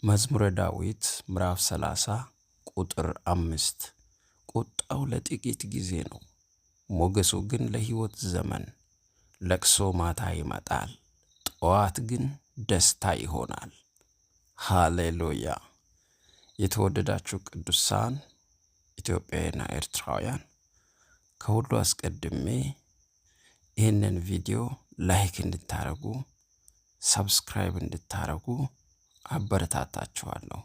መዝሙረ ዳዊት ምዕራፍ 30 ቁጥር 5 ቁጣው ለጥቂት ጊዜ ነው፣ ሞገሱ ግን ለሕይወት ዘመን። ለቅሶ ማታ ይመጣል፣ ጠዋት ግን ደስታ ይሆናል። ሃሌሉያ! የተወደዳችሁ ቅዱሳን ኢትዮጵያውያንና ኤርትራውያን፣ ከሁሉ አስቀድሜ ይህንን ቪዲዮ ላይክ እንድታረጉ ሰብስክራይብ እንድታረጉ አበረታታችኋለሁ።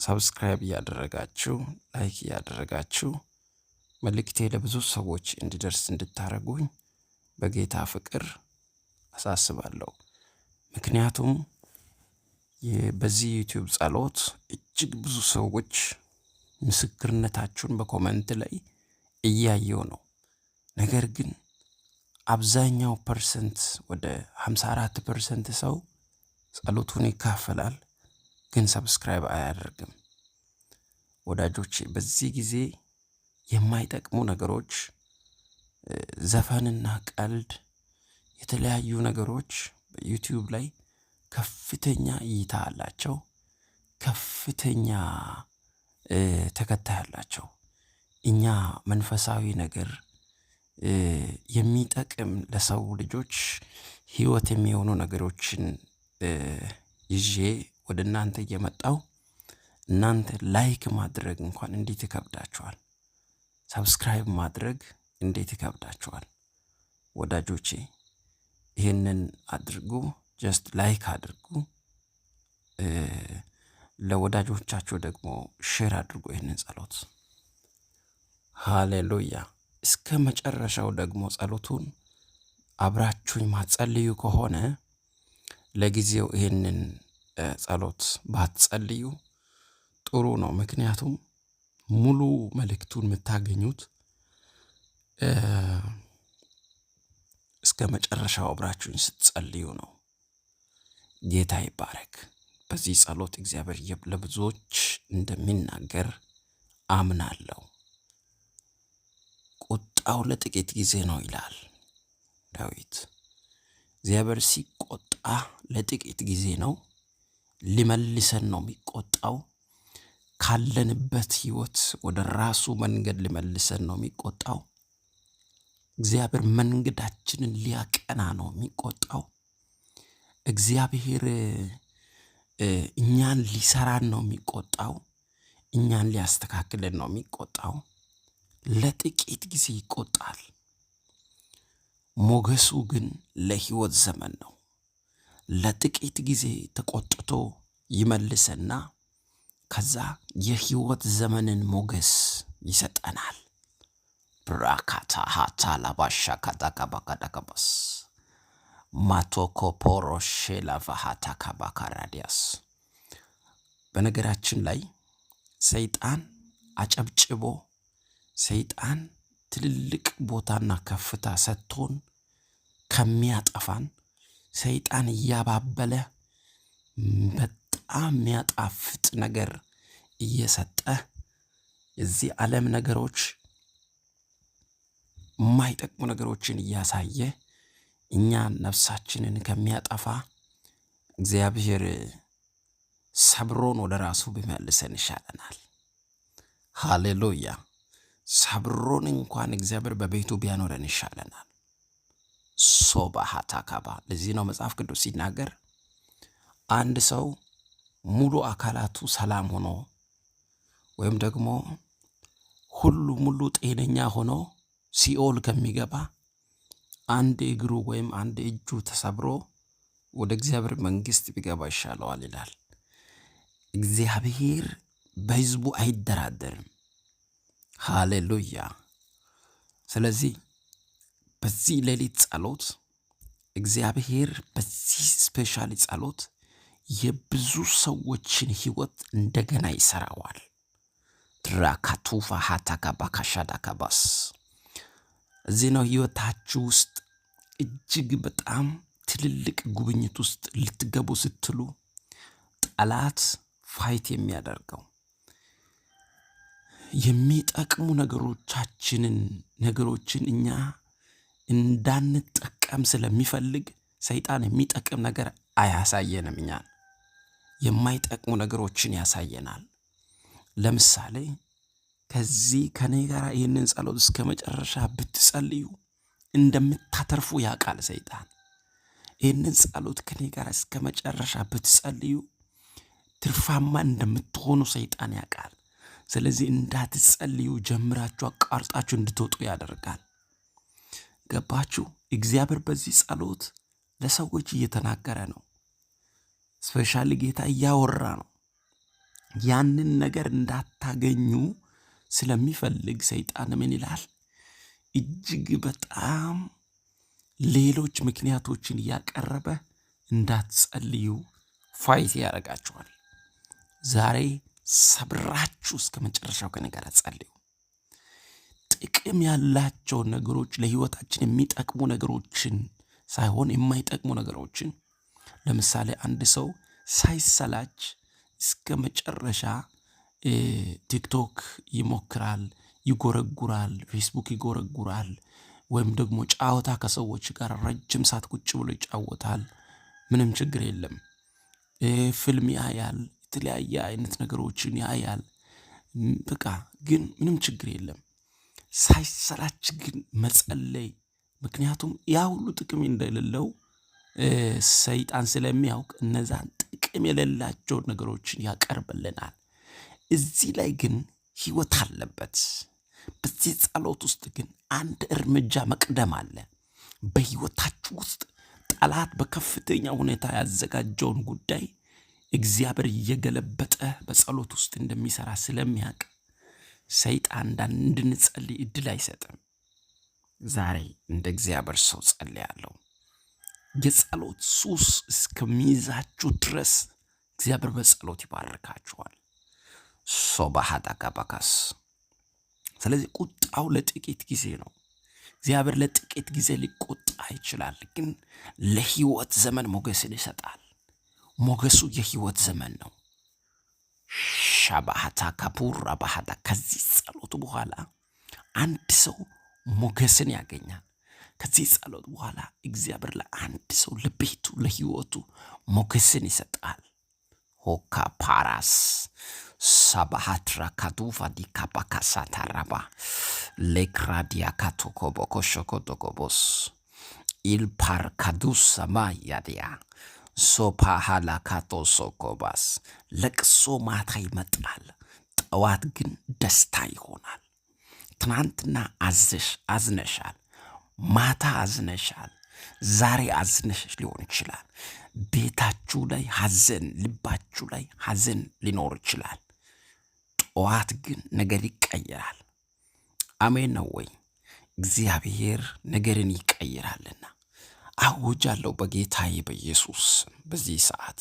ሰብስክራይብ እያደረጋችሁ ላይክ እያደረጋችሁ መልእክቴ ለብዙ ሰዎች እንዲደርስ እንድታረጉኝ በጌታ ፍቅር አሳስባለሁ። ምክንያቱም በዚህ ዩቲዩብ ጸሎት እጅግ ብዙ ሰዎች ምስክርነታችሁን በኮሜንት ላይ እያየው ነው። ነገር ግን አብዛኛው ፐርሰንት ወደ 54% ሰው ጸሎቱን ይካፈላል፣ ግን ሰብስክራይብ አያደርግም። ወዳጆቼ በዚህ ጊዜ የማይጠቅሙ ነገሮች፣ ዘፈንና ቀልድ፣ የተለያዩ ነገሮች በዩቲዩብ ላይ ከፍተኛ እይታ አላቸው፣ ከፍተኛ ተከታይ አላቸው። እኛ መንፈሳዊ ነገር የሚጠቅም ለሰው ልጆች ሕይወት የሚሆኑ ነገሮችን ይዤ ወደ እናንተ እየመጣሁ እናንተ ላይክ ማድረግ እንኳን እንዴት ይከብዳችኋል? ሰብስክራይብ ማድረግ እንዴት ይከብዳችኋል? ወዳጆቼ ይህንን አድርጉ፣ ጀስት ላይክ አድርጉ። ለወዳጆቻችሁ ደግሞ ሼር አድርጉ ይህንን ጸሎት። ሃሌሉያ! እስከ መጨረሻው ደግሞ ጸሎቱን አብራችሁኝ ማጸልዩ ከሆነ ለጊዜው ይህንን ጸሎት ባትጸልዩ ጥሩ ነው። ምክንያቱም ሙሉ መልእክቱን የምታገኙት እስከ መጨረሻው አብራችሁኝ ስትጸልዩ ነው። ጌታ ይባረክ። በዚህ ጸሎት እግዚአብሔር ለብዙዎች እንደሚናገር አምናለሁ። ቁጣው ለጥቂት ጊዜ ነው ይላል ዳዊት። እግዚአብሔር ሲቆጣ ለጥቂት ጊዜ ነው። ሊመልሰን ነው የሚቆጣው። ካለንበት ሕይወት ወደ ራሱ መንገድ ሊመልሰን ነው የሚቆጣው። እግዚአብሔር መንገዳችንን ሊያቀና ነው የሚቆጣው። እግዚአብሔር እኛን ሊሰራን ነው የሚቆጣው። እኛን ሊያስተካክለን ነው የሚቆጣው። ለጥቂት ጊዜ ይቆጣል፣ ሞገሱ ግን ለሕይወት ዘመን ነው። ለጥቂት ጊዜ ተቆጥቶ ይመልሰና ከዛ የሕይወት ዘመንን ሞገስ ይሰጠናል። ብራካታ ሃታ ላባሻ ካታካባካዳካባስ ማቶኮ ፖሮሼ ላቫሃታ ካባካራዲያስ። በነገራችን ላይ ሰይጣን አጨብጭቦ ሰይጣን ትልልቅ ቦታና ከፍታ ሰጥቶን ከሚያጠፋን ሰይጣን እያባበለ በጣም የሚያጣፍጥ ነገር እየሰጠ የዚህ ዓለም ነገሮች የማይጠቅሙ ነገሮችን እያሳየ እኛን ነፍሳችንን ከሚያጠፋ እግዚአብሔር ሰብሮን ወደ ራሱ ቢመልሰን ይሻለናል። ሃሌሉያ! ሰብሮን እንኳን እግዚአብሔር በቤቱ ቢያኖረን ይሻለናል። ሶባሃታ ካባ። ለዚህ ነው መጽሐፍ ቅዱስ ሲናገር አንድ ሰው ሙሉ አካላቱ ሰላም ሆኖ ወይም ደግሞ ሁሉ ሙሉ ጤነኛ ሆኖ ሲኦል ከሚገባ አንድ እግሩ ወይም አንድ እጁ ተሰብሮ ወደ እግዚአብሔር መንግሥት ቢገባ ይሻለዋል ይላል። እግዚአብሔር በሕዝቡ አይደራደርም። ሃሌሉያ! ስለዚህ በዚህ ሌሊት ጸሎት እግዚአብሔር በዚህ ስፔሻሊ ጸሎት የብዙ ሰዎችን ሕይወት እንደገና ይሰራዋል። ድራካቱፋ ሃታካባካሻዳካባስ። እዚህ ነው ሕይወታችሁ ውስጥ እጅግ በጣም ትልልቅ ጉብኝት ውስጥ ልትገቡ ስትሉ ጠላት ፋይት የሚያደርገው የሚጠቅሙ ነገሮችን እኛ እንዳንጠቀም ስለሚፈልግ ሰይጣን የሚጠቅም ነገር አያሳየንም። እኛን የማይጠቅሙ ነገሮችን ያሳየናል። ለምሳሌ ከዚህ ከኔ ጋር ይህንን ጸሎት እስከ መጨረሻ ብትጸልዩ እንደምታተርፉ ያውቃል ሰይጣን። ይህንን ጸሎት ከኔ ጋር እስከ መጨረሻ ብትጸልዩ ትርፋማ እንደምትሆኑ ሰይጣን ያውቃል። ስለዚህ እንዳትጸልዩ ጀምራችሁ አቋርጣችሁ እንድትወጡ ያደርጋል። ገባችሁ? እግዚአብሔር በዚህ ጸሎት ለሰዎች እየተናገረ ነው። ስፔሻሊ ጌታ እያወራ ነው። ያንን ነገር እንዳታገኙ ስለሚፈልግ ሰይጣን ምን ይላል? እጅግ በጣም ሌሎች ምክንያቶችን እያቀረበ እንዳትጸልዩ ፋይት ያደርጋችኋል። ዛሬ ሰብራችሁ እስከ መጨረሻው ከኔ ጋር ጸልዩ። ጥቅም ያላቸው ነገሮች፣ ለህይወታችን የሚጠቅሙ ነገሮችን ሳይሆን የማይጠቅሙ ነገሮችን። ለምሳሌ አንድ ሰው ሳይሰላች እስከ መጨረሻ ቲክቶክ ይሞክራል፣ ይጎረጉራል፣ ፌስቡክ ይጎረጉራል፣ ወይም ደግሞ ጫወታ ከሰዎች ጋር ረጅም ሰዓት ቁጭ ብሎ ይጫወታል። ምንም ችግር የለም። ፊልም ያያል፣ የተለያየ አይነት ነገሮችን ያያል። በቃ ግን ምንም ችግር የለም። ሳይሰላች ግን መጸለይ፣ ምክንያቱም ያ ሁሉ ጥቅም እንደሌለው ሰይጣን ስለሚያውቅ እነዛን ጥቅም የሌላቸው ነገሮችን ያቀርብልናል። እዚህ ላይ ግን ህይወት አለበት። በዚህ ጸሎት ውስጥ ግን አንድ እርምጃ መቅደም አለ። በህይወታችሁ ውስጥ ጠላት በከፍተኛ ሁኔታ ያዘጋጀውን ጉዳይ እግዚአብሔር እየገለበጠ በጸሎት ውስጥ እንደሚሰራ ስለሚያውቅ ሰይጣን እንድንጸልይ እድል አይሰጥም። ዛሬ እንደ እግዚአብሔር ሰው ጸልያለሁ። የጸሎት ሱስ እስከሚይዛችሁ ድረስ እግዚአብሔር በጸሎት ይባርካችኋል። ሶባሃዳጋባካስ። ስለዚህ ቁጣው ለጥቂት ጊዜ ነው። እግዚአብሔር ለጥቂት ጊዜ ሊቆጣ ይችላል፣ ግን ለህይወት ዘመን ሞገስን ይሰጣል። ሞገሱ የህይወት ዘመን ነው። ሻባሃታ ካፑራ ባህታ። ከዚህ ጸሎት በኋላ አንድ ሰው ሞገስን ያገኛል። ከዚህ ጸሎት በኋላ እግዚአብሔር ለአንድ ሰው ለቤቱ፣ ለህይወቱ ሞገስን ይሰጣል። ሆካ ፓራስ ሳባሃትራ ካቱፋ ዲካፓካሳታራባ ሌክራዲያ ካቶኮቦኮሾኮቶኮቦስ ኢልፓር ካዱሳ ማያዲያ ሶፓሃላ ካቶሶኮባስ። ለቅሶ ማታ ይመጣል፣ ጠዋት ግን ደስታ ይሆናል። ትናንትና አዝነሻል፣ ማታ አዝነሻል፣ ዛሬ አዝነሽ ሊሆን ይችላል። ቤታችሁ ላይ ሐዘን፣ ልባችሁ ላይ ሐዘን ሊኖር ይችላል። ጠዋት ግን ነገር ይቀየራል። አሜን ነው ወይ? እግዚአብሔር ነገርን ይቀይራልና አውጃለሁ በጌታዬ በኢየሱስ በዚህ ሰዓት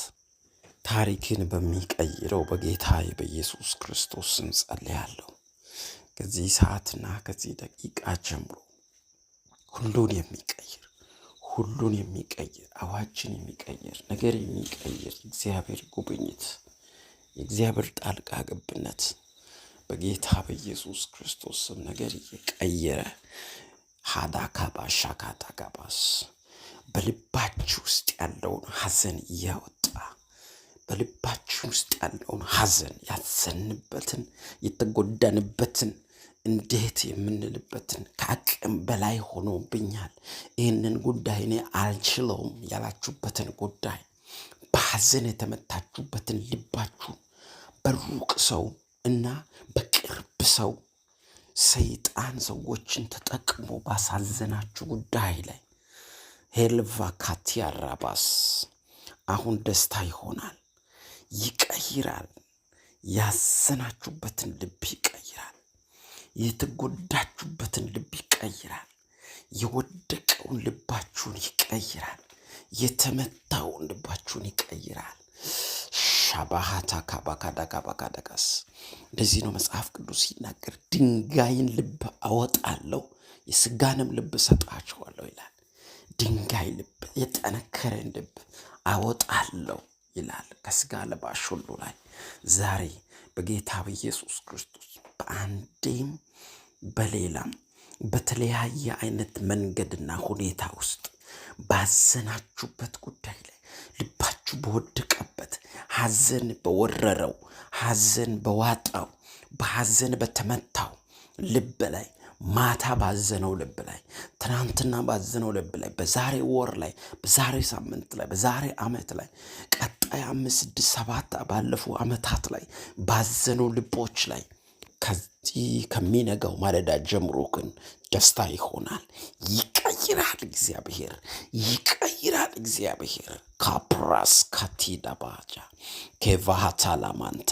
ታሪክን በሚቀይረው በጌታዬ በኢየሱስ ክርስቶስ ስም ጸልያለሁ። ከዚህ ሰዓትና ከዚህ ደቂቃ ጀምሮ ሁሉን የሚቀይር አዋጅን የሚቀይር ነገር የሚቀይር እግዚአብሔር ጉብኝት፣ የእግዚአብሔር ጣልቃ ገብነት በጌታ በኢየሱስ ክርስቶስ ስም ነገር እየቀየረ ሃዳካባሻካታጋባስ በልባችሁ ውስጥ ያለውን ሐዘን እያወጣ፣ በልባችሁ ውስጥ ያለውን ሐዘን፣ ያዘንበትን፣ የተጎዳንበትን፣ እንዴት የምንልበትን፣ ከአቅም በላይ ሆኖብኛል፣ ይህንን ጉዳይ እኔ አልችለውም ያላችሁበትን ጉዳይ፣ በሐዘን የተመታችሁበትን ልባችሁ በሩቅ ሰው እና በቅርብ ሰው ሰይጣን ሰዎችን ተጠቅሞ ባሳዘናችሁ ጉዳይ ላይ ሄልቫ ካቲያራባስ አሁን ደስታ ይሆናል፣ ይቀይራል። ያዘናችሁበትን ልብ ይቀይራል። የተጎዳችሁበትን ልብ ይቀይራል። የወደቀውን ልባችሁን ይቀይራል። የተመታውን ልባችሁን ይቀይራል። ሻባሃታ ካባካዳጋባካዳጋስ። እንደዚህ ነው መጽሐፍ ቅዱስ ሲናገር፣ ድንጋይን ልብ አወጣለሁ የስጋንም ልብ ሰጣችኋለሁ ይላል። ድንጋይ ልብ፣ የጠነከረን ልብ አወጣለሁ ይላል ከስጋ ለባሽ ሁሉ ላይ። ዛሬ በጌታ በኢየሱስ ክርስቶስ በአንዴም በሌላም በተለያየ አይነት መንገድና ሁኔታ ውስጥ ባዘናችሁበት ጉዳይ ላይ ልባችሁ ልባችሁ በወደቀበት ሐዘን በወረረው ሐዘን በዋጣው በሐዘን በተመታው ልብ ላይ ማታ ባዘነው ልብ ላይ ትናንትና ባዘነው ልብ ላይ በዛሬ ወር ላይ በዛሬ ሳምንት ላይ በዛሬ ዓመት ላይ ቀጣይ 5 6 7 ባለፉ ዓመታት ላይ ባዘነው ልቦች ላይ ከዚህ ከሚነጋው ማለዳ ጀምሮ ግን ደስታ ይሆናል። ይቀይራል እግዚአብሔር፣ ይቀይራል እግዚአብሔር። ካፕራስ ካቲዳ ባጃ ኬቫሃታላማንታ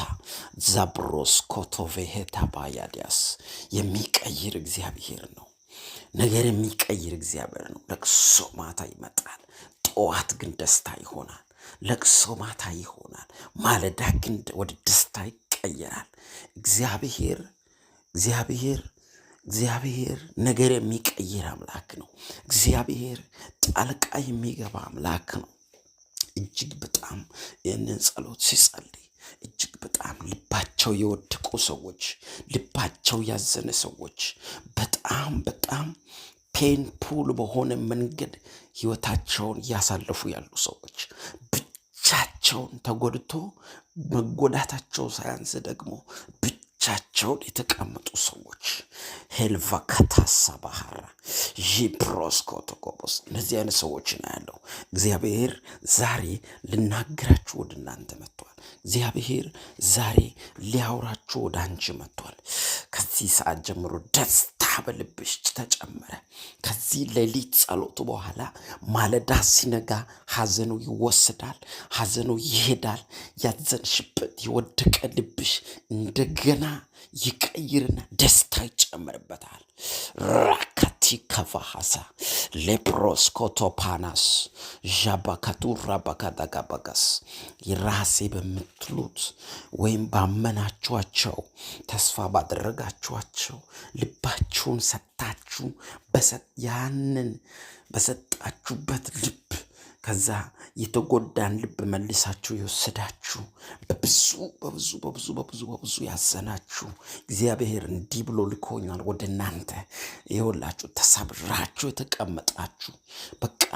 ዛብሮስ ኮቶቬሄታ ባያዲያስ የሚቀይር እግዚአብሔር ነው። ነገር የሚቀይር እግዚአብሔር ነው። ለቅሶ ማታ ይመጣል፣ ጠዋት ግን ደስታ ይሆናል። ለቅሶ ማታ ይሆናል፣ ማለዳ ግን ወደ ደስታ ይቀየራል። እግዚአብሔር ነገር የሚቀይር አምላክ ነው። እግዚአብሔር ጣልቃ የሚገባ አምላክ ነው። እጅግ በጣም ይህንን ጸሎት ሲጸልይ እጅግ በጣም ልባቸው የወደቁ ሰዎች፣ ልባቸው ያዘነ ሰዎች፣ በጣም ፔንፑል በሆነ መንገድ ህይወታቸውን እያሳለፉ ያሉ ሰዎች፣ ብቻቸውን ተጎድቶ መጎዳታቸው ሳያንስ ደግሞ ብቻቸውን የተቀመጡ ሰዎች ሄልቫ ካታሳ ባህራ ጂፕሮስኮቶኮቦስ እነዚህ አይነት ሰዎች ነው ያለው። እግዚአብሔር ዛሬ ልናገራችሁ ወደ እናንተ መጥቷል። እግዚአብሔር ዛሬ ሊያወራችሁ ወደ አንቺ መጥቷል። ከዚህ ሰዓት ጀምሮ ደስታ በልብሽ ተጨመረ። ከዚህ ሌሊት ጸሎት በኋላ ማለዳ ሲነጋ ሐዘኑ ይወሰዳል፣ ሐዘኑ ይሄዳል። ያዘንሽበት የወደቀ ልብሽ እንደገና ይቀይርና ደስታ ይጨመርበታል። ራካቲ ከቫሃሳ ሌፕሮስ ኮቶፓናስ ዣባካቱ ራባካዳጋባጋስ የራሴ በምትሉት ወይም ባመናችኋቸው ተስፋ ባደረጋችኋቸው ልባችሁን ሰጥታችሁ ያንን በሰጣችሁበት ልብ ከዛ የተጎዳን ልብ መልሳችሁ የወሰዳችሁ በብዙ ያዘናችሁ እግዚአብሔር እንዲህ ብሎ ልኮኛል ወደ እናንተ። ይኸውላችሁ ተሰብራችሁ የተቀመጣችሁ በቃ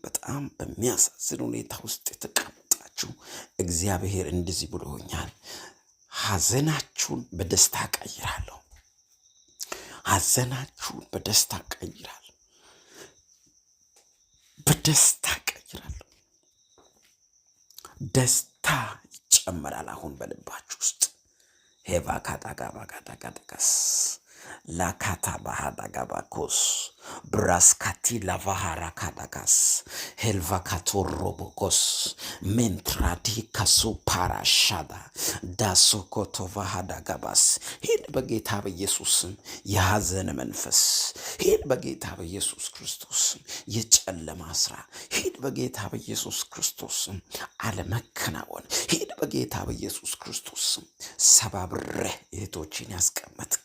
በጣም በሚያሳዝን ሁኔታ ውስጥ የተቀመጣችሁ እግዚአብሔር እንደዚህ ብሎኛል፣ ሐዘናችሁን በደስታ ቀይራለሁ። ሐዘናችሁን በደስታ ቀይራለሁ። በደስታ ቀይራለሁ። ደስታ ይጨመራል አሁን በልባችሁ ውስጥ። ሄቫ ካታጋባጋዳጋዳጋስ ላካታ ባሃዳጋባኮስ ብራስካቲ ላቫሃራ ካዳጋስ ሄልቫ ካቶሮቦኮስ ሜንትራዲ ካሱ ፓራሻዳ ዳሶኮቶ ቫሃዳጋባስ ሂድ በጌታ በኢየሱስም የሐዘን መንፈስ ሂድ በጌታ በኢየሱስ ክርስቶስም የጨለማ ስራ ሂድ በጌታ በኢየሱስ ክርስቶስም አለመከናወን ሂድ በጌታ በኢየሱስ ክርስቶስም ሰባብረህ እህቶችን ያስቀመጥክ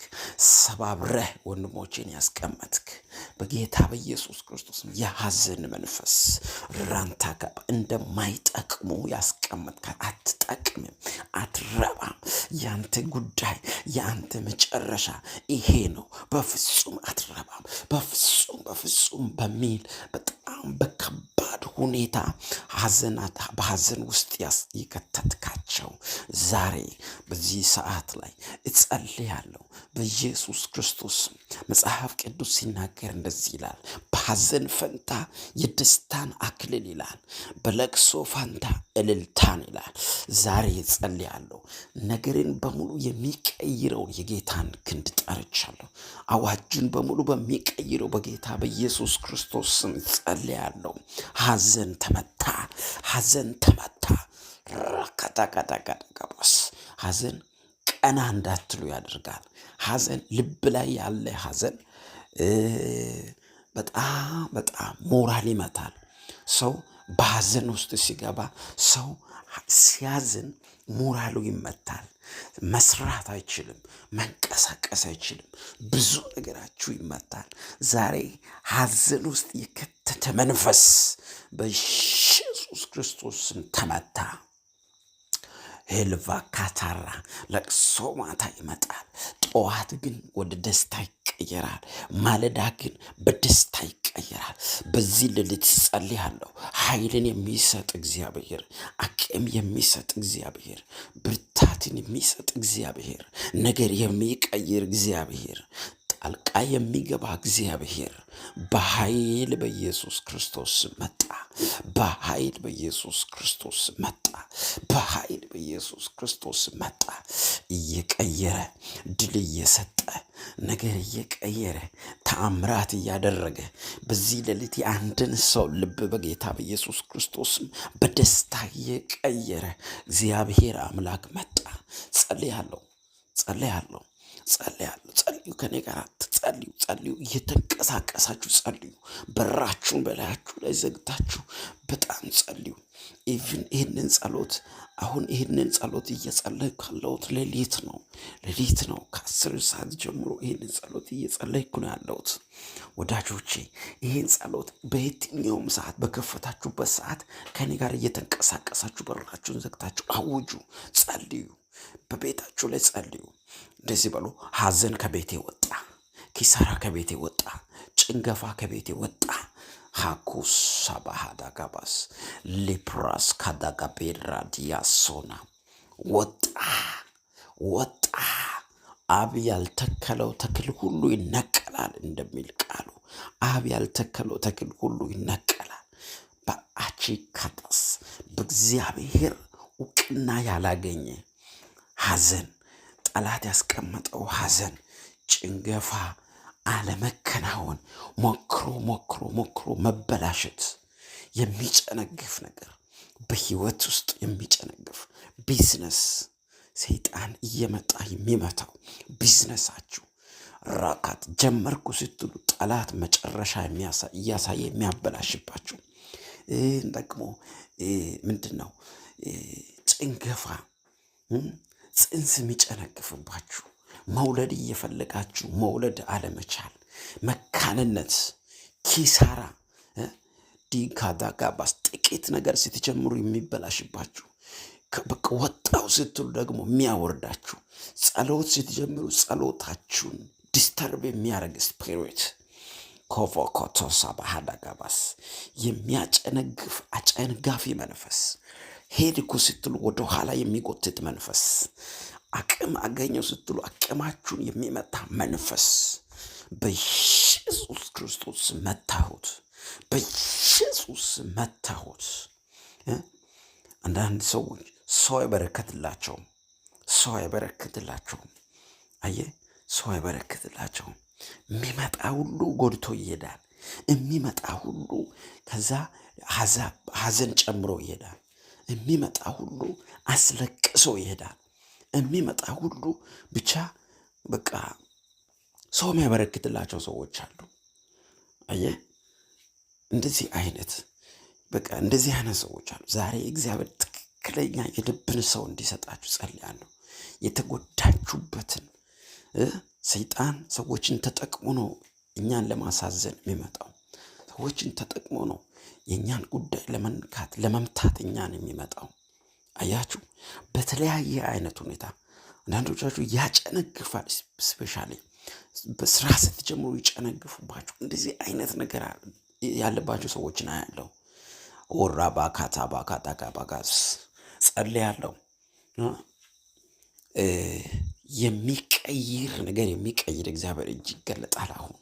ሰባብረህ ወንድሞችን ያስቀመጥክ በጌታ በኢየሱስ ክርስቶስም የሐዘን መንፈስ ራንታ ጋር እንደማይጠቅሙ ያስቀመጥክ አትጠቅምም፣ አትረባም፣ ያንተ ጉዳይ ያንተ መጨረሻ ይሄ ነው፣ በፍጹም አትረባም፣ በፍጹም በሚል በጣም በከባድ ሁኔታ በሐዘን ውስጥ የከተትካቸው ዛሬ በዚህ ሰዓት ላይ እጸልያለሁ በኢየሱስ ክርስቶስ። መጽሐፍ ቅዱስ ሲናገር እንደዚህ ይላል፣ በሐዘን ፈንታ የደስታን አክሊል ይላል፣ በለቅሶ ፈንታ እልልታን ይላል። ዛሬ እጸልያለሁ ነገርን በሙሉ የሚቀይረውን የጌታን ክንድ ጠርቻለሁ። አዋጁን በሙሉ በሚቀይረው በጌታ በኢየሱስ ክርስቶስ ስም እጸልያለሁ። ሐዘን ተመታ፣ ሐዘን ተመታ። ራካታካታካታካባስ ሐዘን ቀና እንዳትሉ ያደርጋል። ሐዘን ልብ ላይ ያለ ሐዘን በጣም ሞራል ይመታል። ሰው በሐዘን ውስጥ ሲገባ ሰው ሲያዝን ሞራሉ ይመታል። መስራት አይችልም፣ መንቀሳቀስ አይችልም፣ ብዙ ነገራችሁ ይመታል። ዛሬ ሐዘን ውስጥ የከተተ መንፈስ በኢየሱስ ክርስቶስ ስም ተመታ። ሄልቫ ካታራ ለቅሶ ማታ ይመጣል፣ ጠዋት ግን ወደ ደስታ ይቀየራል። ማለዳ ግን በደስታ ይቀየራል። በዚህ ሌሊት ጸልያለሁ። ኃይልን የሚሰጥ እግዚአብሔር፣ አቅም የሚሰጥ እግዚአብሔር፣ ብርታትን የሚሰጥ እግዚአብሔር፣ ነገር የሚቀይር እግዚአብሔር፣ ጣልቃ የሚገባ እግዚአብሔር በኃይል በኢየሱስ ክርስቶስ መጣ። በኃይል በኢየሱስ ክርስቶስ መጣ። በኃይል በኢየሱስ ክርስቶስ መጣ። እየቀየረ ድል እየሰጠ ነገር እየቀየረ ተአምራት እያደረገ በዚህ ሌሊት የአንድን ሰው ልብ በጌታ በኢየሱስ ክርስቶስም በደስታ እየቀየረ እግዚአብሔር አምላክ መጣ። ጸልያለሁ። ጸልዩ። ከኔ ጋር ጸልዩ። እየተንቀሳቀሳችሁ ጸልዩ። በራችሁን በላያችሁ ላይ ዘግታችሁ በጣም ጸልዩ። ኢቭን ይህንን ጸሎት እየጸለይኩ ያለሁት ሌሊት ነው። ከ10 ሰዓት ጀምሮ ይህንን ጸሎት እየጸለይኩ ነው ያለሁት። ወዳጆቼ ይህን ጸሎት በየትኛውም ሰዓት በከፈታችሁበት ሰዓት ከኔ ጋር እየተንቀሳቀሳችሁ በራችሁን ዘግታችሁ አውጁ፣ ጸልዩ። በቤታችሁ ላይ ጸልዩ። እንደዚህ በሉ። ሐዘን ከቤቴ ወጣ፣ ኪሳራ ከቤቴ ወጣ፣ ጭንገፋ ከቤቴ ወጣ። ሃኩስ ሳባሃዳጋባስ ሊፕራስ ካዳጋቤራ ዲያሶና ወጣ። አብ ያልተከለው ተክል ሁሉ ይነቀላል እንደሚል ቃሉ አብ ያልተከለው ተክል ሁሉ ይነቀላል። በአቺካታስ በእግዚአብሔር እውቅና ያላገኘ ሐዘን፣ ጠላት ያስቀመጠው ሐዘን፣ ጭንገፋ፣ አለመከናወን፣ ሞክሮ መበላሸት፣ የሚጨነግፍ ነገር በህይወት ውስጥ የሚጨነግፍ ቢዝነስ ሰይጣን እየመጣ የሚመታው ቢዝነሳችሁ ራካት ጀመርኩ ስትሉ ጠላት መጨረሻ እያሳየ የሚያበላሽባችሁ ደግሞ ምንድነው? ጭንገፋ፣ ጽንስ የሚጨነግፍባችሁ፣ መውለድ እየፈለጋችሁ መውለድ አለመቻል፣ መካንነት፣ ኪሳራ፣ ዲካዳጋባስ ጥቂት ነገር ስትጀምሩ የሚበላሽባችሁ፣ በቃ ወጣው ስትሉ ደግሞ የሚያወርዳችሁ፣ ጸሎት ስትጀምሩ ጸሎታችሁን ዲስተርብ የሚያደርግ ስፒሪት ኮቮኮቶሳ ባህዳጋባስ የሚያጨነግፍ አጨንጋፊ መንፈስ፣ ሄድኩ ስትሉ ወደ ኋላ የሚጎትት መንፈስ፣ አቅም አገኘው ስትሉ አቅማችሁን የሚመታ መንፈስ በኢየሱስ ክርስቶስ መታሁት። በኢየሱስ መታሁት። አንዳንድ ሰዎች ሰው አይበረከትላቸውም። ሰው አይበረከትላቸውም። የሚመጣ ሁሉ ጎድቶ ይሄዳል። የሚመጣ ሁሉ ከዛ ሐዘን ጨምሮ ይሄዳል። የሚመጣ ሁሉ አስለቅሶ ይሄዳል። የሚመጣ ሁሉ ብቻ በቃ ሰው የሚያበረክትላቸው ሰዎች አሉ። እንደዚህ አይነት ሰዎች አሉ። ዛሬ እግዚአብሔር ትክክለኛ የልብን ሰው እንዲሰጣችሁ ጸልያለሁ። የተጎዳችሁበትን ሰይጣን ሰዎችን ተጠቅሞ ነው እኛን ለማሳዘን የሚመጣው። ሰዎችን ተጠቅሞ ነው የእኛን ጉዳይ ለመንካት ለመምታት እኛን የሚመጣው። አያችሁ፣ በተለያየ አይነት ሁኔታ አንዳንዶቻችሁ ያጨነግፋል። ስፔሻሊ በስራ ስትጀምሩ ይጨነግፉባችሁ። እንደዚህ አይነት ነገር ያለባቸው ሰዎችን አያለሁ። ወራ ባካታ ባጋስ ጸልያለሁ። የሚቀይር ነገር የሚቀይር እግዚአብሔር እጅ ይገለጣል። አሁን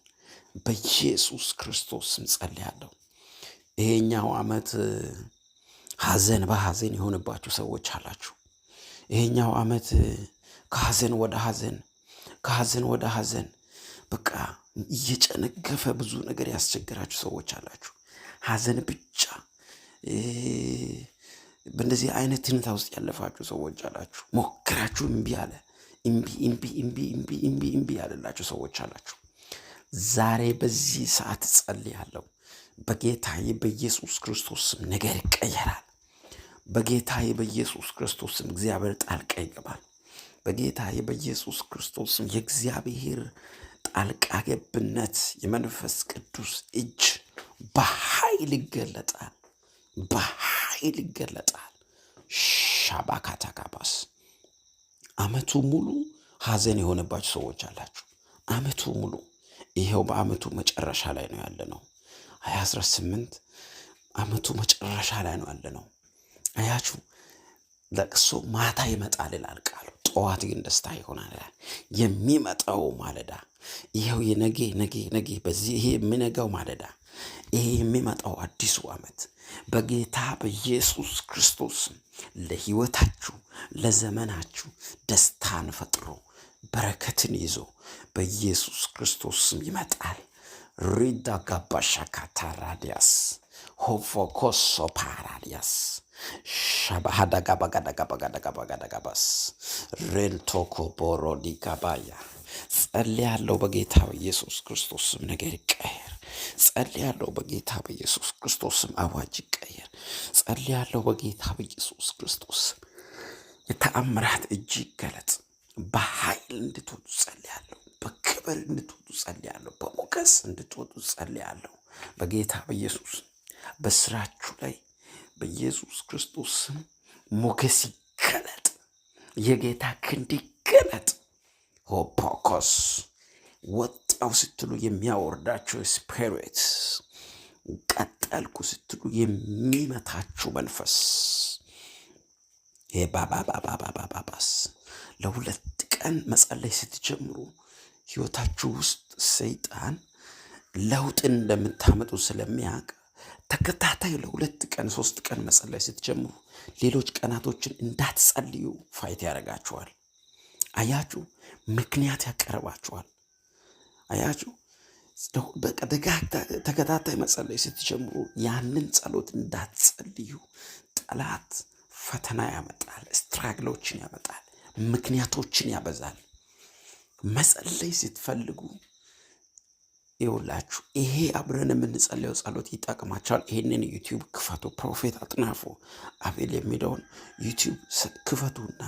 በኢየሱስ ክርስቶስ ስም ጸልያለሁ። ይሄኛው ዓመት ሐዘን በሐዘን የሆነባችሁ ሰዎች አላችሁ። ይሄኛው ዓመት ከሐዘን ወደ ሐዘን በቃ እየጨነገፈ ብዙ ነገር ያስቸግራችሁ ሰዎች አላችሁ። ሐዘን ብቻ በእንደዚህ አይነት ሁኔታ ውስጥ ያለፋችሁ ሰዎች አላችሁ። ሞክራችሁ እምቢ ያለላችሁ ሰዎች አላችሁ። ዛሬ በዚህ ሰዓት ጸልያለሁ። በጌታዬ በኢየሱስ ክርስቶስ ስም ነገር ይቀየራል። በጌታዬ በኢየሱስ ክርስቶስ ስም እግዚአብሔር ጣልቃ ይገባል። በጌታዬ በኢየሱስ ክርስቶስ ስም የእግዚአብሔር ጣልቃ ገብነት የመንፈስ ቅዱስ እጅ በኃይል ይገለጣል። ሻባካታካባስ ዓመቱ ሙሉ ሐዘን የሆነባችሁ ሰዎች አላችሁ። ዓመቱ ሙሉ ይሄው በአመቱ መጨረሻ ላይ ነው ያለነው። 2018 አመቱ መጨረሻ ላይ ነው ያለነው። አያችሁ፣ ለቅሶ ማታ ይመጣል ይላል ቃሉ፣ ጠዋት ግን ደስታ ይሆናል። የሚመጣው ማለዳ ይሄው የነገ በዚህ ይሄ የሚነጋው ማለዳ ይሄ የሚመጣው አዲሱ ዓመት በጌታ በኢየሱስ ክርስቶስ ለህይወታችሁ ለዘመናችሁ ደስታን ፈጥሮ በረከትን ይዞ በኢየሱስ ክርስቶስ ይመጣል። ሪዳ ጋባሻ ካታራዲያስ ሆፎኮሶ ፓራዲያስ ሻባሃዳጋባጋዳጋባጋዳጋባጋዳጋባስ ሬልቶኮ ቦሮዲጋባያ ጸልያለሁ በጌታ በኢየሱስ ክርስቶስም ነገር ይቀየር። ጸልያለሁ በጌታ በኢየሱስ ክርስቶስም አዋጅ ይቀየር። ጸልያለሁ በጌታ በኢየሱስ ክርስቶስም የተአምራት እጅ ይገለጥ። በኃይል እንድትወጡ ጸልያለሁ። በክብር እንድትወጡ ጸልያለሁ። በሞገስ እንድትወጡ ጸልያለሁ በጌታ በኢየሱስ። በስራችሁ ላይ በኢየሱስ ክርስቶስም ሞገስ ይገለጥ። የጌታ ክንድ ይገለጥ። ሆፖኮስ ወጣው ስትሉ የሚያወርዳችሁ ስፒሪት፣ ቀጠልኩ ስትሉ የሚመታችሁ መንፈስ ባባባባባባባስ ለሁለት ቀን መጸለይ ስትጀምሩ ህይወታችሁ ውስጥ ሰይጣን ለውጥን እንደምታመጡ ስለሚያውቅ ተከታታይ ለሁለት ቀን 3 ቀን መጸለይ ስትጀምሩ ሌሎች ቀናቶችን እንዳትጸልዩ ፋይት ያደርጋችኋል። አያችሁ፣ ምክንያት ያቀርባችኋል። አያችሁ፣ ተከታታይ መጸለይ ስትጀምሩ ያንን ጸሎት እንዳትጸልዩ ጠላት ፈተና ያመጣል፣ ስትራግሎችን ያመጣል፣ ምክንያቶችን ያበዛል። መጸለይ ስትፈልጉ ይውላችሁ ይሄ አብረን የምንጸልየው ጸሎት ይጠቅማቸዋል። ይሄንን ዩቲዩብ ክፈቱ። ፕሮፌት አጥናፉ አቤል የሚለውን ዩቲዩብ ክፈቱና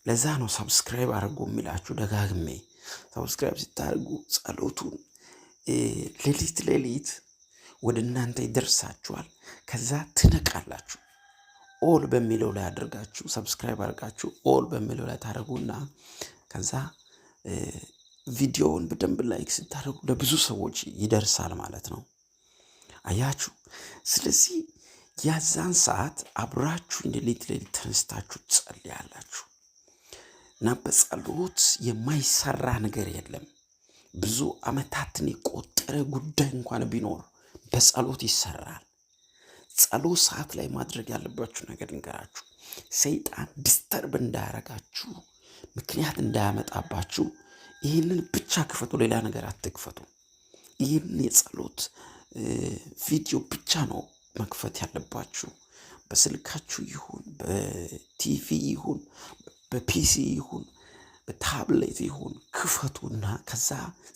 ለዛ ነው ሰብስክራይብ አድርጉ የሚላችሁ ደጋግሜ። ሰብስክራይብ ስታደርጉ ጸሎቱን ሌሊት ወደ እናንተ ይደርሳችኋል። ከዛ ትነቃላችሁ። ኦል በሚለው ላይ አድርጋችሁ ሰብስክራይብ አድርጋችሁ ኦል በሚለው ላይ ታደርጉና ከዛ ቪዲዮውን በደንብ ላይክ ስታደርጉ ለብዙ ሰዎች ይደርሳል ማለት ነው። አያችሁ። ስለዚህ ያዛን ሰዓት አብራችሁ ሌሊት ተነስታችሁ ትጸልያላችሁ እና በጸሎት የማይሰራ ነገር የለም። ብዙ ዓመታትን የቆጠረ ጉዳይ እንኳን ቢኖር በጸሎት ይሰራል። ጸሎት ሰዓት ላይ ማድረግ ያለባችሁ ነገር ልንገራችሁ። ሰይጣን ዲስተርብ እንዳያረጋችሁ፣ ምክንያት እንዳያመጣባችሁ ይህንን ብቻ ክፈቱ። ሌላ ነገር አትክፈቱ። ይህን የጸሎት ቪዲዮ ብቻ ነው መክፈት ያለባችሁ። በስልካችሁ ይሁን በቲቪ ይሁን በፒሲ ይሁን በታብሌት ይሁን ክፈቱና ከዛ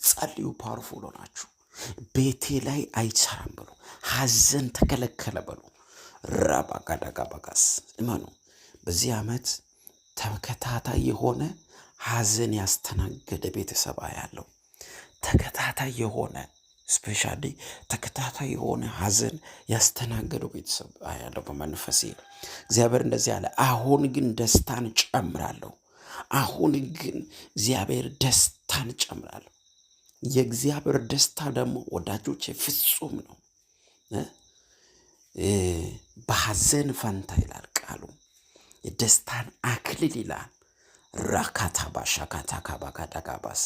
ጸልዩ። ፓወርፉል ሆናችሁ ቤቴ ላይ አይሰራም በሉ። ሐዘን ተከለከለ በሉ። ራባጋዳጋባጋስ እመኑ። በዚህ ዓመት ተከታታይ የሆነ ሐዘን ያስተናገደ ቤተሰብ ያለው ተከታታይ የሆነ ስፔሻሊ ተከታታይ የሆነ ሐዘን ያስተናገደው ቤተሰብ ያለው በመንፈሴ እግዚአብሔር እንደዚህ አለ። አሁን ግን ደስታን ጨምራለሁ። አሁን ግን እግዚአብሔር ደስታን ጨምራለሁ። የእግዚአብሔር ደስታ ደግሞ ወዳጆች ፍጹም ነው። በሐዘን ፈንታ ይላል ቃሉ የደስታን አክሊል ይላል። ራካታ ባሻካታ ካባጋዳጋባስ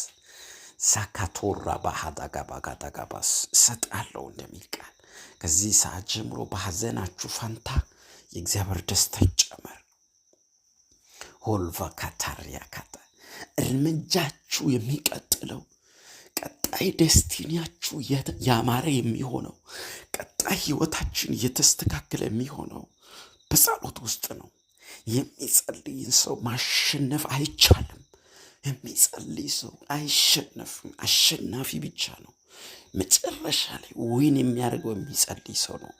ሳካቶራ ባሃዳጋባጋዳጋባስ እሰጣለሁ እንደሚል ቃል ከዚህ ሰዓት ጀምሮ በሐዘናችሁ ፈንታ የእግዚአብሔር ደስታ ይጨመር። ሆልቫ ካታሪያ ካታ እርምጃችሁ የሚቀጥለው ቀጣይ ደስቲኒያችሁ ያማረ የሚሆነው ቀጣይ ህይወታችን እየተስተካከለ የሚሆነው በጸሎት ውስጥ ነው። የሚጸልይን ሰው ማሸነፍ አይቻልም። የሚጸልይ ሰው አይሸነፍም። አሸናፊ ብቻ ነው። መጨረሻ ላይ ዊን የሚያደርገው የሚጸልይ ሰው ነው።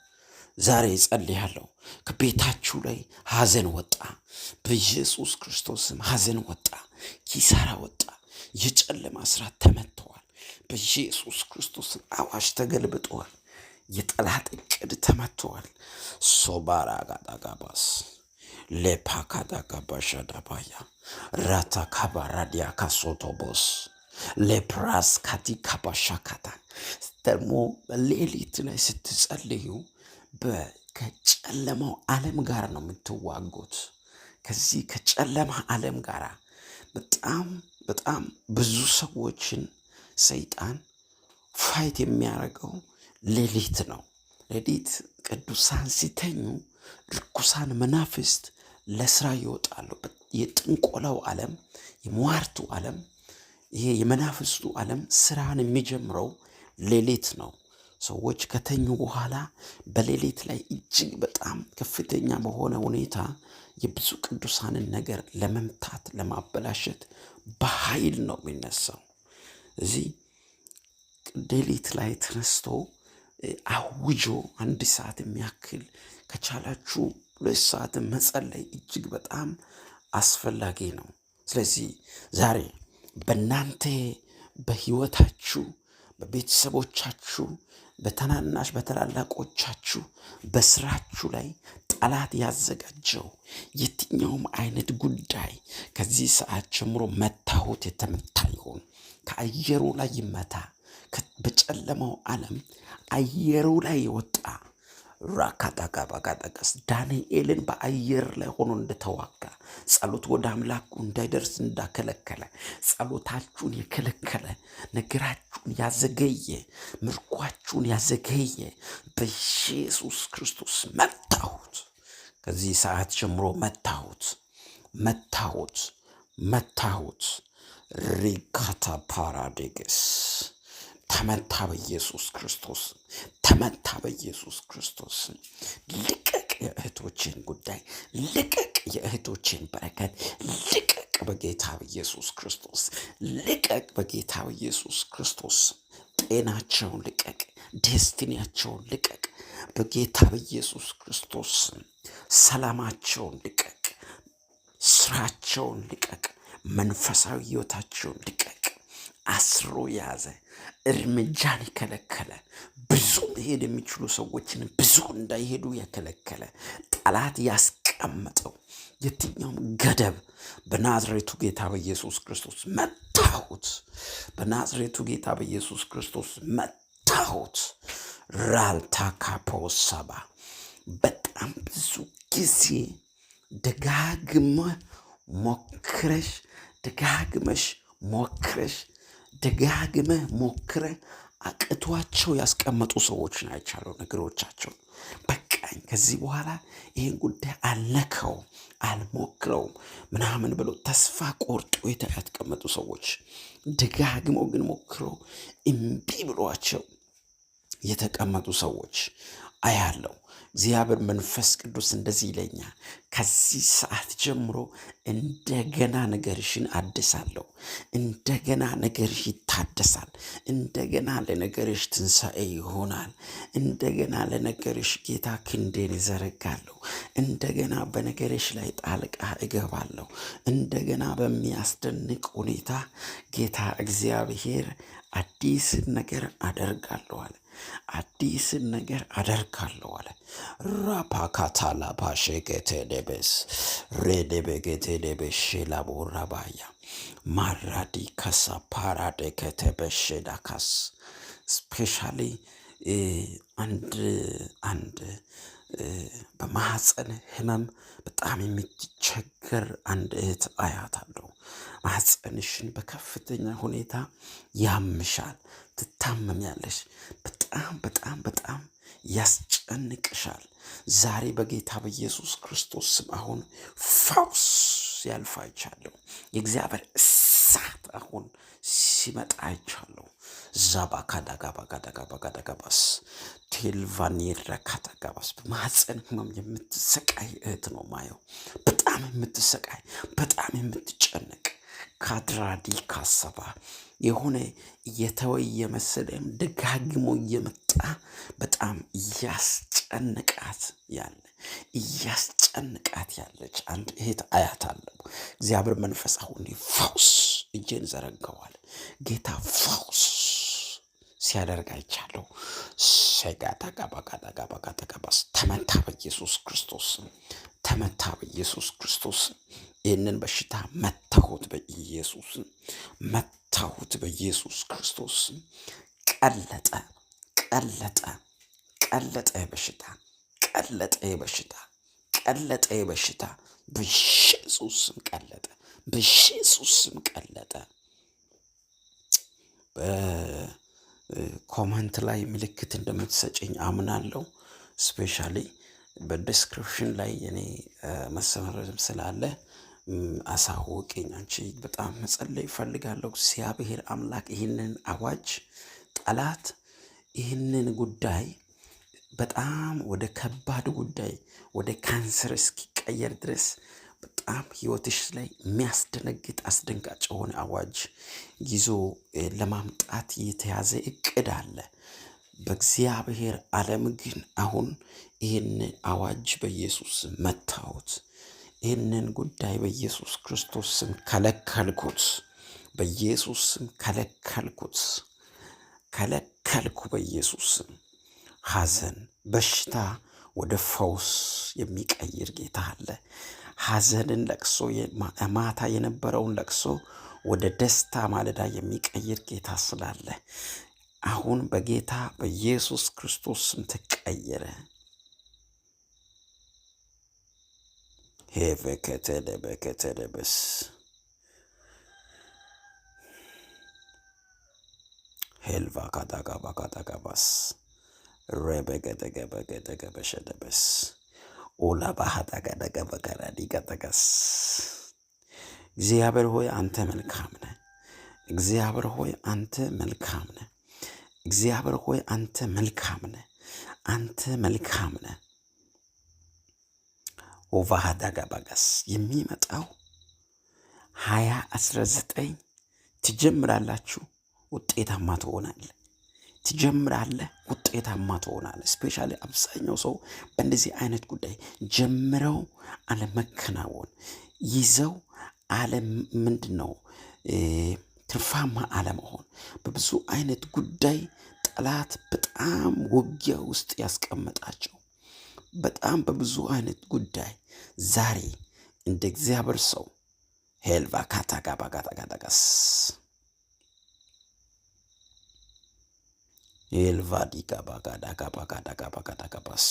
ዛሬ እጸልያለሁ። ከቤታችሁ ላይ ሐዘን ወጣ። በኢየሱስ ክርስቶስም ሐዘን ወጣ፣ ኪሳራ ወጣ። የጨለማ ስራት ተመትተዋል። በኢየሱስ ክርስቶስም አዋጅ ተገልብጠዋል። የጠላት እቅድ ተመትተዋል። ሶባራ ጋዳጋባስ ሌፓካዳጋባሻዳባያ ራታ ካባራዲያ ካሶቶቦስ ሌፕራስ ካቲካ ባሻካታ ደግሞ ሌሊት ላይ ስትጸልዩ ከጨለማው ዓለም ጋር ነው የምትዋጉት። ከዚህ ከጨለማ ዓለም ጋር በጣም በጣም ብዙ ሰዎችን ሰይጣን ፋይት የሚያደርገው ሌሊት ነው። ሌሊት ቅዱሳን ሲተኙ ርኩሳን መናፍስት ለስራ ይወጣሉ። የጥንቆላው ዓለም፣ የሟርቱ ዓለም፣ ይሄ የመናፍስቱ ዓለም ስራን የሚጀምረው ሌሊት ነው። ሰዎች ከተኙ በኋላ በሌሊት ላይ እጅግ በጣም ከፍተኛ በሆነ ሁኔታ የብዙ ቅዱሳንን ነገር ለመምታት ለማበላሸት በኃይል ነው የሚነሳው። እዚህ ሌሊት ላይ ተነስቶ አውጆ 1 ሰዓት የሚያክል ከቻላችሁ 2 ሰዓት መጸለይ እጅግ በጣም አስፈላጊ ነው። ስለዚህ ዛሬ በእናንተ በህይወታችሁ፣ በቤተሰቦቻችሁ፣ በተናናሽ በተላላቆቻችሁ፣ በስራችሁ ላይ ጠላት ያዘጋጀው የትኛውም አይነት ጉዳይ ከዚህ ሰዓት ጀምሮ መታሁት የተመታ ይሁን። ከአየሩ ላይ ይመታ። በጨለማው ዓለም አየሩ ላይ የወጣ ራካታካባጋጠቀስ ዳንኤልን በአየር ላይ ሆኖ እንደተዋጋ ጸሎት ወደ አምላኩ እንዳይደርስ እንዳከለከለ፣ ጸሎታችሁን የከለከለ፣ ነገራችሁን ያዘገየ፣ ምርኳችሁን ያዘገየ በኢየሱስ ክርስቶስ መታሁት። ከዚህ ሰዓት ጀምሮ መታሁት፣ መታሁት፣ መታሁት። ሪካታ ፓራዴግስ ተመታ በኢየሱስ ክርስቶስ፣ ተመታ በኢየሱስ ክርስቶስ። ልቀቅ የእህቶችን ጉዳይ፣ ልቀቅ የእህቶችን በረከት፣ ልቀቅ በጌታ በኢየሱስ ክርስቶስ፣ ልቀቅ በጌታ በኢየሱስ ክርስቶስ። ጤናቸውን ልቀቅ፣ ዴስቲኒያቸውን ልቀቅ በጌታ በኢየሱስ ክርስቶስ። ሰላማቸውን ልቀቅ፣ ስራቸውን ልቀቅ፣ መንፈሳዊ ህይወታቸውን ልቀቅ። አስሮ የያዘ እርምጃን የከለከለ ብዙ መሄድ የሚችሉ ሰዎችን ብዙ እንዳይሄዱ የከለከለ ጠላት ያስቀመጠው የትኛውም ገደብ በናዝሬቱ ጌታ በኢየሱስ ክርስቶስ መታሁት። በናዝሬቱ ጌታ በኢየሱስ ክርስቶስ መታሁት። ራልታካፖሳባ በጣም ብዙ ጊዜ ደጋግመህ ሞክረሽ ደጋግመሽ ሞክረሽ ደጋግመህ ሞክረህ አቅቷቸው ያስቀመጡ ሰዎች ናቸው። ነገሮቻቸው በቃኝ፣ ከዚህ በኋላ ይህን ጉዳይ አልነካውም፣ አልሞክረውም ምናምን ብለው ተስፋ ቆርጦ ያስቀመጡ ሰዎች ደጋግመው ግን ሞክረው እምቢ ብሏቸው የተቀመጡ ሰዎች አያለው። እግዚአብሔር መንፈስ ቅዱስ እንደዚህ ይለኛል፣ ከዚህ ሰዓት ጀምሮ እንደገና ነገርሽን አድሳለሁ። እንደገና ነገርሽ ይታደሳል። እንደገና ለነገርሽ ትንሣኤ ይሆናል። እንደገና ለነገርሽ ጌታ ክንዴን ይዘረጋለሁ። እንደገና በነገርሽ ላይ ጣልቃ እገባለሁ። እንደገና በሚያስደንቅ ሁኔታ ጌታ እግዚአብሔር አዲስን ነገር አደርጋለሁ አለ። አዲስን ነገር አደርጋለሁ አለ። ራፓካታላ ፓሼኬቴ ደቤስ ሬዴቤጌቴ ደቤሼ ላቦራባያ ማራዲ ከሳ ፓራዴ ከተበሼዳካስ ስፔሻሊ አንድ በማህፀን ህመም በጣም የምትቸገር አንድ እህት አያታለሁ። ማህፀንሽን በከፍተኛ ሁኔታ ያምሻል፣ ትታመሚያለሽ። በጣም በጣም በጣም ያስጨንቅሻል። ዛሬ በጌታ በኢየሱስ ክርስቶስ ስም አሁን ፈውስ ሲያልፍ አይቻለሁ። የእግዚአብሔር እሳት አሁን ሲመጣ አይቻለሁ። ዛባካዳጋባጋዳጋባጋዳጋባስ ቴልቫኒራ ካታጋባስ በማህፀን ህመም የምትሰቃይ እህት ነው ማየው። በጣም የምትሰቃይ በጣም የምትጨነቅ ካድራዲ ካሰባ የሆነ እየተወየ መሰለም ደጋግሞ እየመጣ በጣም እያስጨንቃት ያለች አንድ እህት አያታለሁ። እግዚአብሔር መንፈስ አሁን ፈውስ እጄን ዘረጋዋል። ጌታ ፈውስ ሲያደርግ አይቻለሁ። ሸጋታጋባጋዳጋባጋዳጋባስ ተመታ በኢየሱስ ክርስቶስ፣ ተመታ በኢየሱስ ክርስቶስ። ይህንን በሽታ መታሁት በኢየሱስ መታሁት በኢየሱስ ክርስቶስ። ቀለጠ ቀለጠ ቀለጠ በሽታ ቀለጠ በሽታ ቀለጠ በሽታ በኢየሱስ ቀለጠ በኢየሱስ ቀለጠ። በኮመንት ላይ ምልክት እንደምትሰጭኝ አምናለሁ። ስፔሻሊ በዲስክሪፕሽን ላይ እኔ መሰመርም ስላለ አሳውቅኝ። አንቺ በጣም መጸለይ እፈልጋለሁ። እግዚአብሔር አምላክ ይህንን አዋጅ ጠላት ይህንን ጉዳይ በጣም ወደ ከባድ ጉዳይ ወደ ካንሰር እስኪቀየር ድረስ በጣም ህይወትሽ ላይ የሚያስደነግጥ አስደንጋጭ የሆነ አዋጅ ይዞ ለማምጣት የተያዘ እቅድ አለ። በእግዚአብሔር ዓለም ግን አሁን ይህን አዋጅ በኢየሱስ መታሁት። ይህንን ጉዳይ በኢየሱስ ክርስቶስ ስም ከለከልኩት። በኢየሱስ ስም ከለከልኩት። ከለከልኩ በኢየሱስ ስም። ሐዘን፣ በሽታ ወደ ፈውስ የሚቀይር ጌታ አለ። ሐዘንን ለቅሶ፣ ማታ የነበረውን ለቅሶ ወደ ደስታ ማለዳ የሚቀይር ጌታ ስላለ አሁን በጌታ በኢየሱስ ክርስቶስ ስም ተቀየረ። ሄቨከተለበከተለበስ ሄልቫ ካታጋባካታጋባስ ረበገደገበገደገበሸደበስ ኦላ ባህታገደገበገራዲገጠገስ። እግዚአብሔር ሆይ አንተ መልካም ነህ። እግዚአብሔር ሆይ አንተ መልካም ነህ። እግዚአብሔር ሆይ አንተ መልካም ነህ። አንተ መልካም ነህ። ኦቫሃዳጋባጋስ የሚመጣው 2019 ትጀምራላችሁ፣ ውጤታማ ትሆናለህ። ትጀምራለህ፣ ውጤታማ ትሆናለህ። ስፔሻሊ አብዛኛው ሰው በእንደዚህ አይነት ጉዳይ ጀምረው አለመከናወን ይዘው ምንድን ነው ትርፋማ አለመሆን በብዙ አይነት ጉዳይ ጠላት በጣም ውጊያ ውስጥ ያስቀመጣቸው በጣም በብዙ አይነት ጉዳይ ዛሬ እንደ እግዚአብሔር ሰው ሄልቫ ካታጋባጋታጋዳጋስ ኤልቫዲጋባጋዳጋባጋዳጋባስ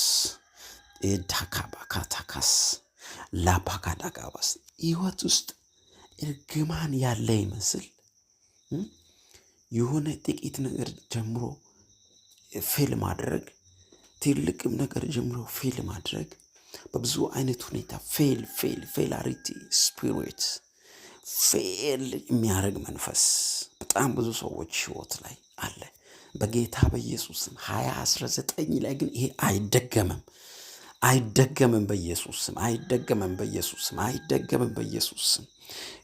ኤዳካባካታካስ ላባጋዳጋባስ ህይወት ውስጥ እርግማን ያለ ይመስል የሆነ ጥቂት ነገር ጀምሮ ፌል ማድረግ፣ ትልቅም ነገር ጀምሮ ፌል ማድረግ፣ በብዙ አይነት ሁኔታ ፌላሪቲ ስፒሪት ፌል የሚያደርግ መንፈስ በጣም ብዙ ሰዎች ህይወት ላይ አለ። በጌታ በኢየሱስም 2019 ላይ ግን ይሄ አይደገምም በኢየሱስም አይደገምም በኢየሱስም አይደገምም በኢየሱስም።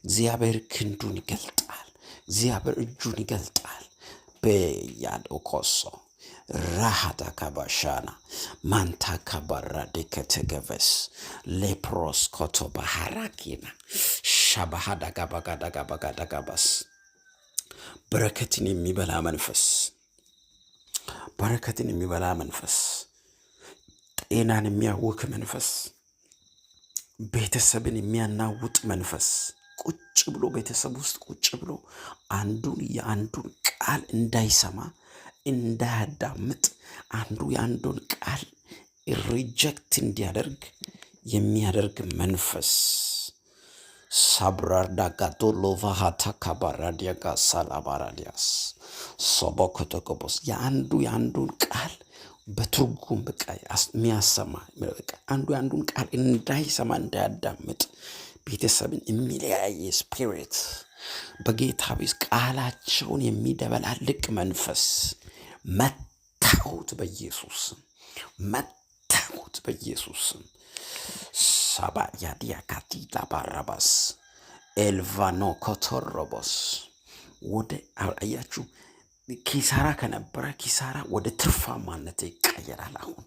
እግዚአብሔር ክንዱን ይገልጣል። እግዚአብሔር እጁን ይገልጣል። በያለው ኮሶ ራሃታ ካባሻና ማንታ ካባራዴ ከተገቨስ ሌፕሮስ ኮቶ ባህራኪና ሻባሃዳ ጋባጋዳጋባጋዳጋባስ በረከትን የሚበላ መንፈስ፣ በረከትን የሚበላ መንፈስ፣ ጤናን የሚያውክ መንፈስ፣ ቤተሰብን የሚያናውጥ መንፈስ ቁጭ ብሎ ቤተሰብ ውስጥ ቁጭ ብሎ አንዱን የአንዱን ቃል እንዳይሰማ እንዳያዳምጥ አንዱ የአንዱን ቃል ሪጀክት እንዲያደርግ የሚያደርግ መንፈስ ሳብራር ዳጋቶ ሎቫሃታ ካባራዲያጋ ሳላባራዲያስ ሶቦኮቶኮቦስ የአንዱን ቃል በትርጉም በቃ የሚያሰማ በቃ አንዱ የአንዱን ቃል እንዳይሰማ እንዳያዳምጥ ቤተሰብን የሚለያየ ስፒሪት በጌታ ቢስ ቃላቸውን የሚደበላልቅ መንፈስ መታሁት በኢየሱስም፣ መታሁት በኢየሱስም። ሳባ ያዲያ ካቲላ ባራባስ ኤልቫኖ ኮቶሮቦስ ወደ አያችሁ ኪሳራ ከነበረ ኪሳራ ወደ ትርፋማነት ይቀየራል። አሁን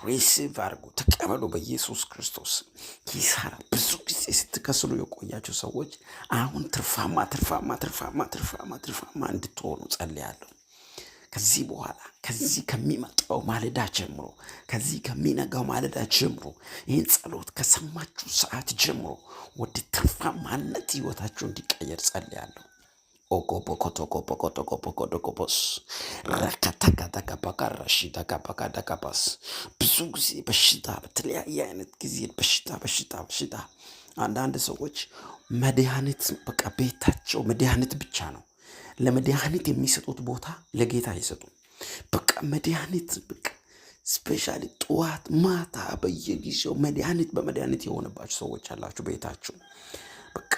ሪሲቭ አድርጉ፣ ተቀበሉ በኢየሱስ ክርስቶስ። ኪሳራ ብዙ ጊዜ ስትከስሉ የቆያችሁ ሰዎች አሁን ትርፋማ እንድትሆኑ ጸልያለሁ። ከዚህ በኋላ ከዚህ ከሚመጣው ማለዳ ጀምሮ ከዚህ ከሚነጋው ማለዳ ጀምሮ ይህን ጸሎት ከሰማችሁ ሰዓት ጀምሮ ወደ ትርፋማነት ህይወታችሁ እንዲቀየር ጸልያለሁ። ኦጎቦኮቶኮቦኮቶኮቦኮቶኮቦስ ረካታካታካባካራሺታካባካዳካባስ ብዙ ጊዜ በሽታ በተለያየ አይነት ጊዜ በሽታ አንዳንድ ሰዎች መድኃኒት በቃ ቤታቸው መድኃኒት ብቻ ነው። ለመድኃኒት የሚሰጡት ቦታ ለጌታ አይሰጡም። በቃ መድኃኒት በቃ ስፔሻሊ ጠዋት ማታ በየጊዜው መድኃኒት በመድኃኒት የሆነባችሁ ሰዎች አላችሁ። ቤታችሁ በቃ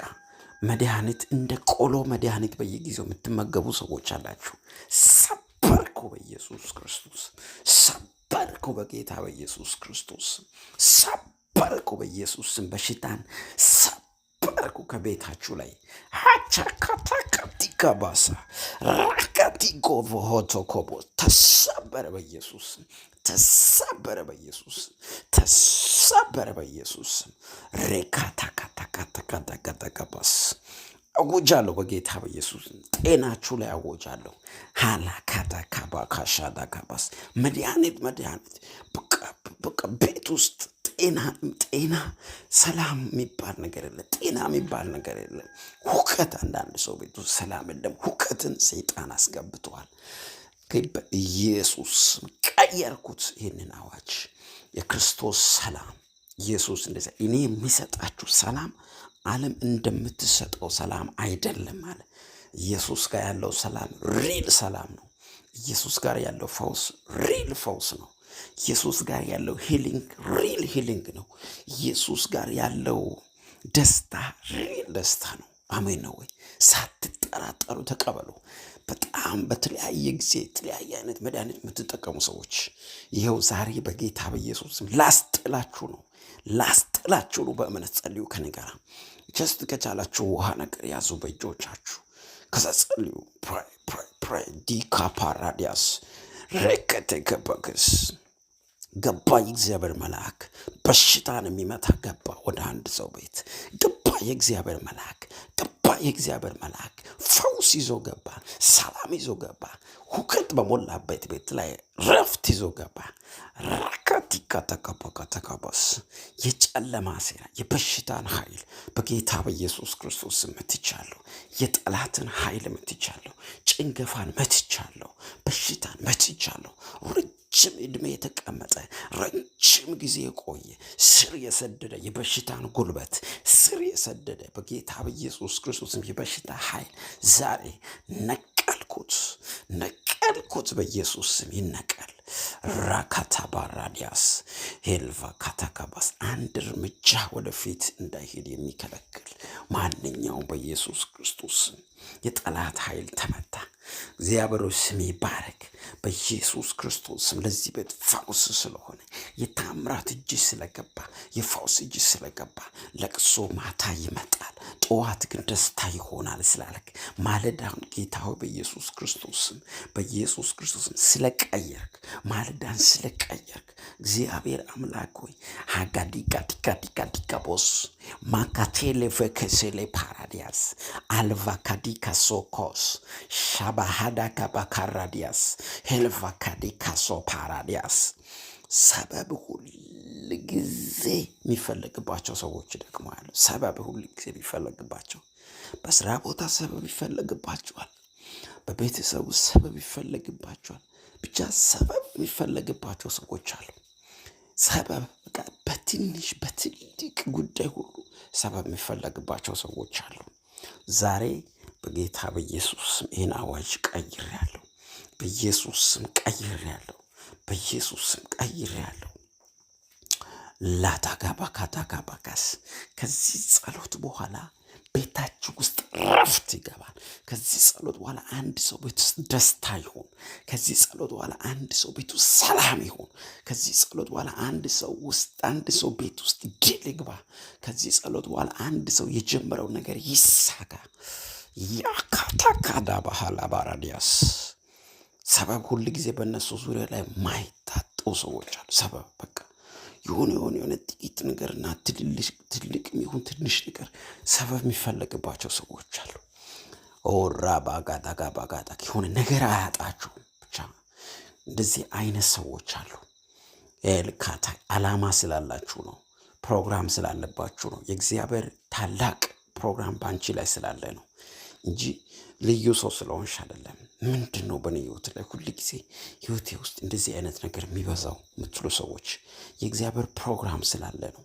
መድኃኒት እንደ ቆሎ መድኃኒት በየጊዜው የምትመገቡ ሰዎች አላችሁ። ሰበርኩ በኢየሱስ ክርስቶስ፣ ሰበርኩ በጌታ በኢየሱስ ክርስቶስ፣ ሰበርኩ በኢየሱስ ስም በሽታን ሰበርኩ ከቤታችሁ ላይ ሃቻካታካቲካባሳ ራካቲጎቮሆቶኮቦ ተሰበረ በኢየሱስ ስም፣ ተሰበረ በኢየሱስ ስም፣ ተሰበረ በኢየሱስ ስም። ሬካታካታካታካታካባስ አውጃለሁ በጌታ በኢየሱስ ጤናችሁ ላይ አውጃለሁ። ሃላካታካባካሻዳካባስ መድኃኒት በቃ ቤት ውስጥ ጤና ሰላም የሚባል ነገር የለም። ጤና የሚባል ነገር የለም። ሁከት፣ አንዳንድ ሰው ቤት ውስጥ ሰላም የለም። ሁከትን ሰይጣን አስገብተዋል። በኢየሱስ ቀየርኩት ይህንን አዋጅ። የክርስቶስ ሰላም ኢየሱስ እንደዚያ እኔ የሚሰጣችሁ ሰላም ዓለም እንደምትሰጠው ሰላም አይደለም አለ። ኢየሱስ ጋር ያለው ሰላም ሪል ሰላም ነው። ኢየሱስ ጋር ያለው ፈውስ ሪል ፈውስ ነው። ኢየሱስ ጋር ያለው ሂሊንግ ሪል ሂሊንግ ነው። ኢየሱስ ጋር ያለው ደስታ ሪል ደስታ ነው። አሜን ነው ወይ? ሳትጠራጠሩ ተቀበሉ። በጣም በተለያየ ጊዜ የተለያየ አይነት መድኃኒት የምትጠቀሙ ሰዎች ይኸው ዛሬ በጌታ በኢየሱስም ላስጥላችሁ ነው። በእምነት ጸልዩ። ከነገራ ጀስት ከቻላችሁ ውሃ ነገር ያዙ በእጆቻችሁ። ከዛ ጸልዩ። ፕራይ ዲካ ፓራዲያስ ረከተ ገባግስ ገባ። የእግዚአብሔር መልአክ በሽታን የሚመታ ገባ። ወደ አንድ ሰው ቤት ገባ። የእግዚአብሔር መልአክ ገባ። የእግዚአብሔር መልአክ ፈውስ ይዞ ገባ። ሰላም ይዞ ገባ። ሁከት በሞላበት ቤት ላይ ረፍት ይዞ ገባ። ራካቲካተካባካተካባስ የጨለማ ሴራ የበሽታን ኃይል በጌታ በኢየሱስ ክርስቶስ መትቻለሁ። የጠላትን ኃይል መትቻለሁ። ጭንገፋን መትቻለሁ። በሽታን መትቻለሁ። ረጅም ዕድሜ የተቀመጠ ረጅም ጊዜ የቆየ ስር የሰደደ የበሽታን ጉልበት ስር የሰደደ በጌታ በኢየሱስ ክርስቶስም የበሽታ ኃይል ዛሬ ነቀልኩት በኢየሱስ ስም ይነቀል። ራካታ ባራዲያስ ሄልቫ ካታካባስ አንድ እርምጃ ወደፊት እንዳይሄድ የሚከለክል ማንኛውም በኢየሱስ ክርስቶስ ስም የጠላት ኃይል ተመታ። እግዚአብሔር ስም ይባረክ። በኢየሱስ ክርስቶስ ስም ለዚህ ቤት ፈውስ ስለሆነ የታምራት እጅ ስለገባ የፈውስ እጅ ስለገባ ለቅሶ ማታ ይመጣል፣ ጠዋት ግን ደስታ ይሆናል ስላለክ ማለዳን ጌታ ሆይ በኢየሱስ ክርስቶስ ስም ስለቀየርክ ማለዳን ስለቀየርክ እግዚአብሔር አምላክ ሆይ ሃጋዲጋዲጋዲጋዲጋቦስ ማካቴሌ ቨከሴሌ ፓራዲያስ አልቫካዲካ ሶኮስ ሻባሃዳካ ባካራዲያስ ሄልቫካዲካ ሶ ፓራዲያስ ሰበብ ሁል ጊዜ የሚፈለግባቸው ሰዎች ደግሞ አሉ። ሰበብ ሁል ጊዜ የሚፈለግባቸው በስራ ቦታ ሰበብ ይፈለግባቸዋል። በቤተሰቡ ሰበብ ይፈለግባቸዋል። ብቻ ሰበብ የሚፈለግባቸው ሰዎች አሉ። ሰበብ በቃ በትንሽ በትልቅ ጉዳይ ሁሉ ሰበብ የሚፈለግባቸው ሰዎች አሉ። ዛሬ በጌታ በኢየሱስ ስም ይህን አዋጅ ቀይሬያለሁ። በኢየሱስ ስም ቀይሬያለሁ። በኢየሱስ ስም ቀይሬያለሁ። ላታጋባካታጋባካስ ከዚህ ጸሎት በኋላ ቤታችሁ ውስጥ ረፍት ይገባል። ከዚህ ጸሎት በኋላ አንድ ሰው ቤት ውስጥ ደስታ ይሁን። ከዚህ ጸሎት በኋላ አንድ ሰው ቤት ውስጥ ሰላም ይሁን። ከዚህ ጸሎት በኋላ አንድ ሰው ቤት ውስጥ ድል ይግባ። ከዚህ ጸሎት በኋላ አንድ ሰው የጀመረው ነገር ይሳካ። ያካታካዳ ባህላ ባራዲያስ ሰበብ ሁል ጊዜ በእነሱ ዙሪያ ላይ ማይታጡ ሰዎች አሉ። ሰበብ በቃ የሆነ ጥቂት ነገርና ትልቅ የሚሆን ትንሽ ነገር ሰበብ የሚፈለግባቸው ሰዎች አሉ። ኦራ ባጋዳ የሆነ ነገር አያጣችሁም። ብቻ እንደዚህ አይነት ሰዎች አሉ። ልካታ ዓላማ ስላላችሁ ነው። ፕሮግራም ስላለባችሁ ነው። የእግዚአብሔር ታላቅ ፕሮግራም በአንቺ ላይ ስላለ ነው እንጂ ልዩ ሰው ስለሆንሽ አይደለም። ምንድን ነው በእኔ ህይወት ላይ ሁል ጊዜ ህይወቴ ውስጥ እንደዚህ አይነት ነገር የሚበዛው የምትሉ ሰዎች የእግዚአብሔር ፕሮግራም ስላለ ነው።